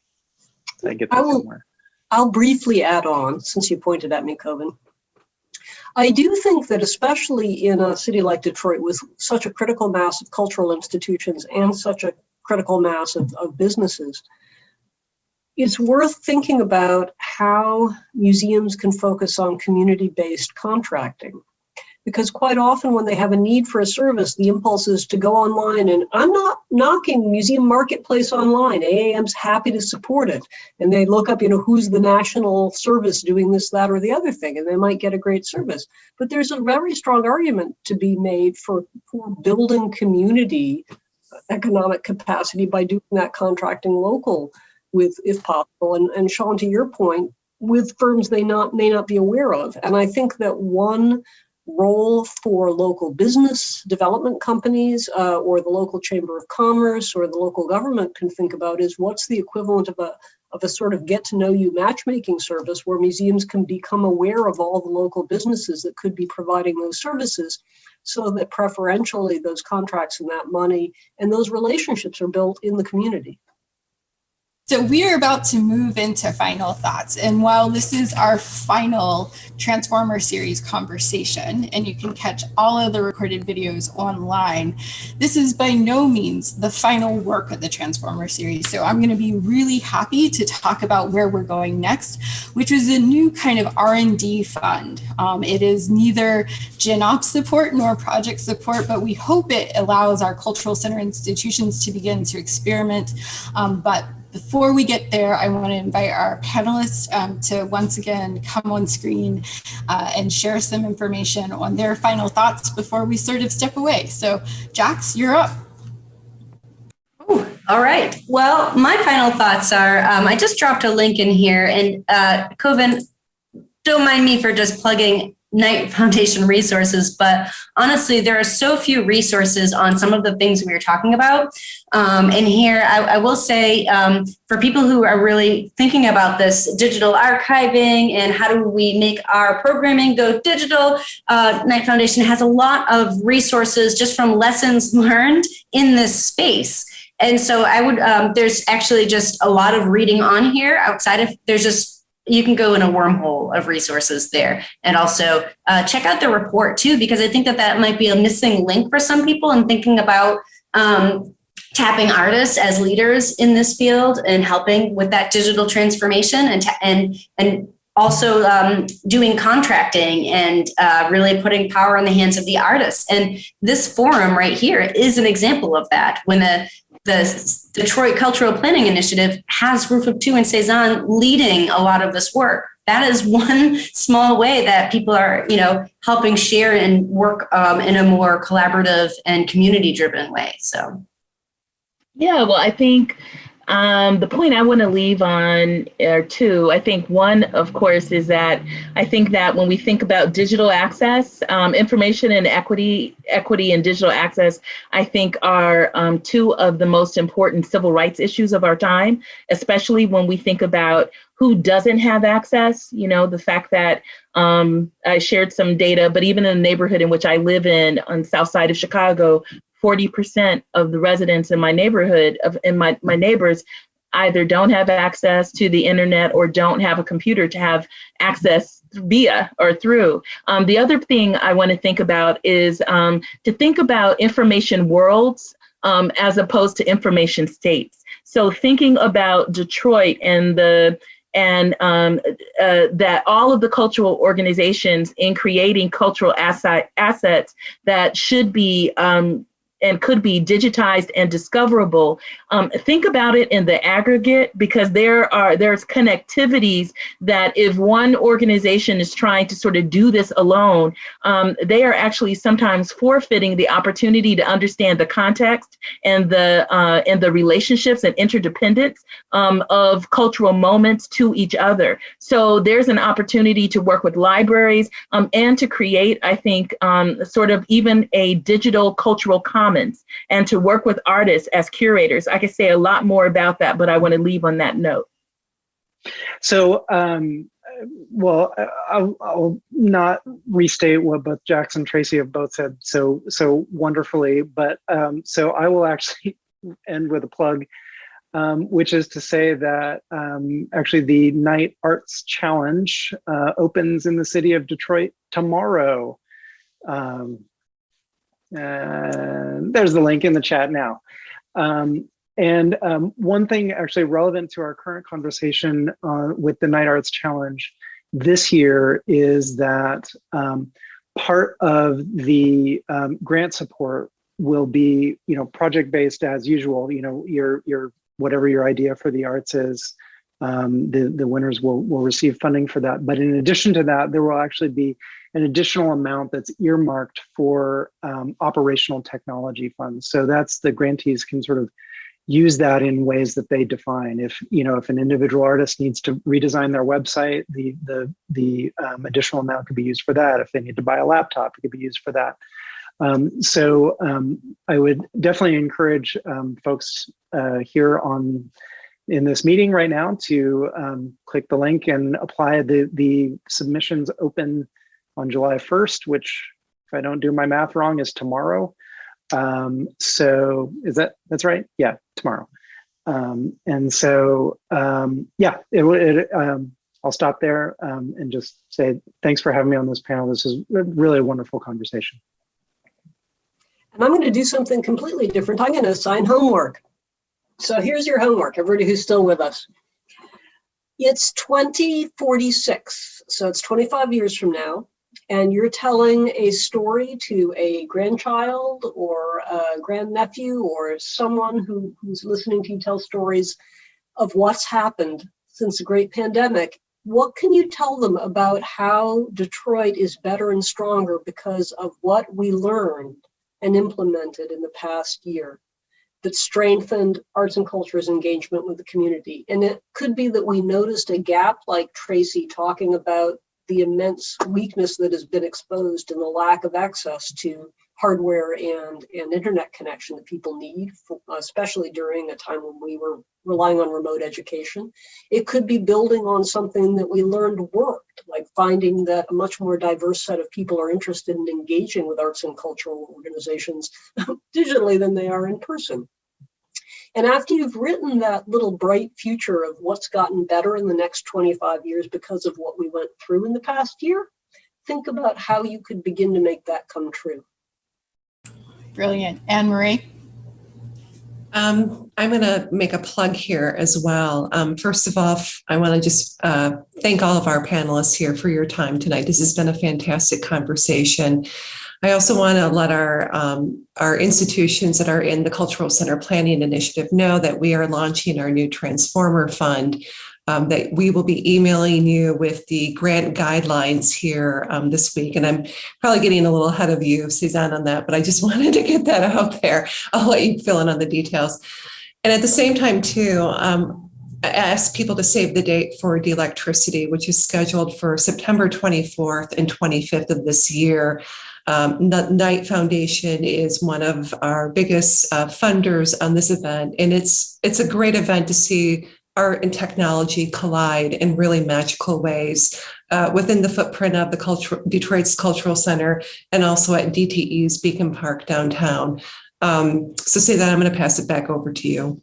I get that somewhere. I'll briefly add on, since you pointed at me, Coven. I do think that especially in a city like Detroit with such a critical mass of cultural institutions and such a critical mass of businesses, it's worth thinking about how museums can focus on community-based contracting. Because quite often when they have a need for a service, the impulse is to go online, and I'm not knocking Museum Marketplace online. AAM's happy to support it. And they look up, who's the national service doing this, that, or the other thing, and they might get a great service. But there's a very strong argument to be made for building community economic capacity by doing that contracting local with, if possible. And Sean, to your point, with firms they may not be aware of. And I think that one role for local business development companies or the local chamber of commerce or the local government can think about is what's the equivalent of a sort of get to know you matchmaking service where museums can become aware of all the local businesses that could be providing those services, so that preferentially those contracts and that money and those relationships are built in the community. So we are about to move into final thoughts. And while this is our final Transformer series conversation, and you can catch all of the recorded videos online, this is by no means the final work of the Transformer series. So I'm going to be really happy to talk about where we're going next, which is a new kind of R&D fund. It is neither GenOps support nor project support, but we hope it allows our cultural center institutions to begin to experiment. But before we get there, I want to invite our panelists to once again come on screen and share some information on their final thoughts before we sort of step away. So Jax, you're up. Ooh, all right. Well, my final thoughts are, I just dropped a link in here, and Coven, don't mind me for just plugging Knight Foundation resources, but honestly, there are so few resources on some of the things we were talking about. And here, I will say, for people who are really thinking about this digital archiving and how do we make our programming go digital, Knight Foundation has a lot of resources just from lessons learned in this space. And so I would, there's actually just a lot of reading on here outside of, you can go in a wormhole of resources there. And also check out the report too, because I think that might be a missing link for some people in thinking about tapping artists as leaders in this field and helping with that digital transformation and also doing contracting and really putting power in the hands of the artists. And this forum right here is an example of that. When the Detroit Cultural Planning Initiative has Roof of Two and Cezanne leading a lot of this work. That is one small way that people are, helping share and work in a more collaborative and community-driven way. So, yeah, well, I think the point I want to leave on are two. I think one, of course, is that I think that when we think about digital access, information and equity and digital access, I think are two of the most important civil rights issues of our time, especially when we think about who doesn't have access. The fact that I shared some data, but even in the neighborhood in which I live in on the south side of Chicago, 40% of the residents in my neighborhood, my neighbors, either don't have access to the internet or don't have a computer to have access via or through. The other thing I want to think about is to think about information worlds as opposed to information states. So thinking about Detroit and that all of the cultural organizations in creating cultural assets that should be and could be digitized and discoverable. Think about it in the aggregate, because there's connectivities that if one organization is trying to sort of do this alone, they are actually sometimes forfeiting the opportunity to understand the context and the relationships and interdependence of cultural moments to each other. So there's an opportunity to work with libraries and to create, I think, sort of even a digital cultural commons, and to work with artists as curators. I could say a lot more about that, but I want to leave on that note. So, well, I'll not restate what both Jax and Tracy have both said so wonderfully, but so I will actually end with a plug, which is to say that actually the Night Arts Challenge opens in the city of Detroit tomorrow. There's the link in the chat now. And one thing actually relevant to our current conversation with the Night Arts Challenge this year is that part of the grant support will be, project-based as usual. Your whatever your idea for the arts is, the winners will receive funding for that. But in addition to that, there will actually be an additional amount that's earmarked for operational technology funds. So that's the grantees can sort of use that in ways that they define. If an individual artist needs to redesign their website, the additional amount could be used for that. If they need to buy a laptop, it could be used for that. So I would definitely encourage folks here in this meeting right now to click the link and apply. The submissions open on July 1st, which, if I don't do my math wrong, is tomorrow. So that's right? Yeah, tomorrow. And so, yeah, I'll stop there and just say thanks for having me on this panel. This is really a wonderful conversation. And I'm going to do something completely different. I'm going to assign homework. So here's your homework, everybody who's still with us. It's 2046, so it's 25 years from now, and you're telling a story to a grandchild or a grandnephew or someone who's listening to you tell stories of what's happened since the great pandemic. What can you tell them about how Detroit is better and stronger because of what we learned and implemented in the past year that strengthened arts and culture's engagement with the community? And it could be that we noticed a gap, like Tracy talking about the immense weakness that has been exposed in the lack of access to hardware and internet connection that people need, especially during a time when we were relying on remote education. It could be building on something that we learned worked, like finding that a much more diverse set of people are interested in engaging with arts and cultural organizations digitally than they are in person. And after you've written that little bright future of what's gotten better in the next 25 years because of what we went through in the past year, think about how you could begin to make that come true. Brilliant. Anne-Marie? I'm going to make a plug here as well. First of all, I want to just thank all of our panelists here for your time tonight. This has been a fantastic conversation. I also want to let our institutions that are in the Cultural Center Planning Initiative know that we are launching our new Transformer Fund, that we will be emailing you with the grant guidelines here this week. And I'm probably getting a little ahead of you, Suzanne, on that, but I just wanted to get that out there. I'll let you fill in on the details. And at the same time, too, I ask people to save the date for De-Electricity, which is scheduled for September 24th and 25th of this year. The Knight Foundation is one of our biggest funders on this event, and it's a great event to see art and technology collide in really magical ways within the footprint of the Detroit's Cultural Center and also at DTE's Beacon Park downtown. So say that I'm going to pass it back over to you.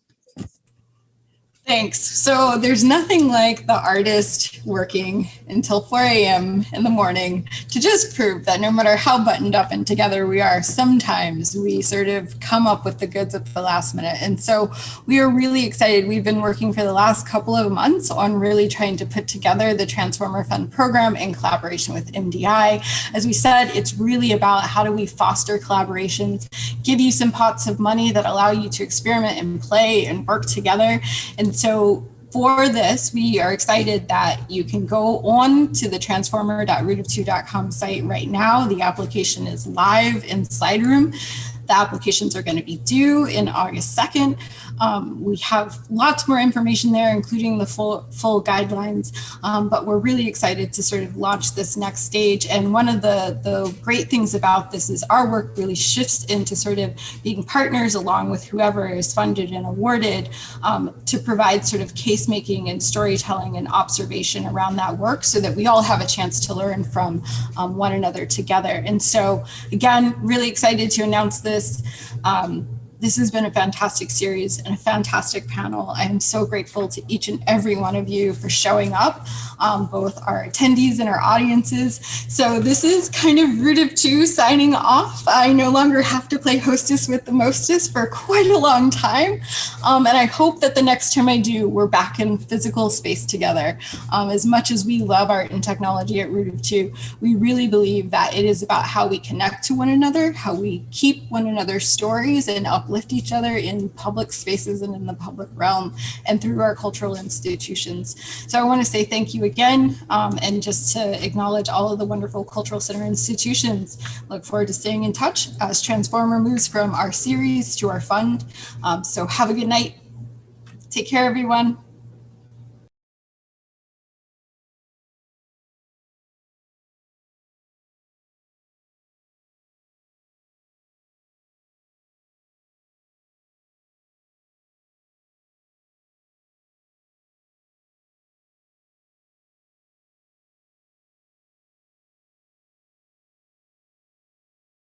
Thanks. So there's nothing like the artist working until 4 a.m. in the morning to just prove that no matter how buttoned up and together we are, sometimes we sort of come up with the goods at the last minute. And so we are really excited. We've been working for the last couple of months on really trying to put together the Transformer Fund program in collaboration with MDI. As we said, it's really about how do we foster collaborations, give you some pots of money that allow you to experiment and play and work together. And so for this, we are excited that you can go on to the transformer.root2.com site right now. The application is live in Slideroom. The applications are going to be due in August 2nd. We have lots more information there, including the full guidelines, but we're really excited to sort of launch this next stage. And one of the great things about this is our work really shifts into sort of being partners along with whoever is funded and awarded to provide sort of case making and storytelling and observation around that work so that we all have a chance to learn from one another together. And so again, really excited to announce this. This has been a fantastic series and a fantastic panel. I am so grateful to each and every one of you for showing up, both our attendees and our audiences. So this is kind of Root of Two signing off. I no longer have to play hostess with the mostest for quite a long time. And I hope that the next time I do, we're back in physical space together. As much as we love art and technology at Root of Two, we really believe that it is about how we connect to one another, how we keep one another's stories and uplift each other in public spaces and in the public realm and through our cultural institutions. So I want to say thank you again, and just to acknowledge all of the wonderful cultural center institutions. Look forward to staying in touch as Transformer moves from our series to our fund. So have a good night. Take care, everyone.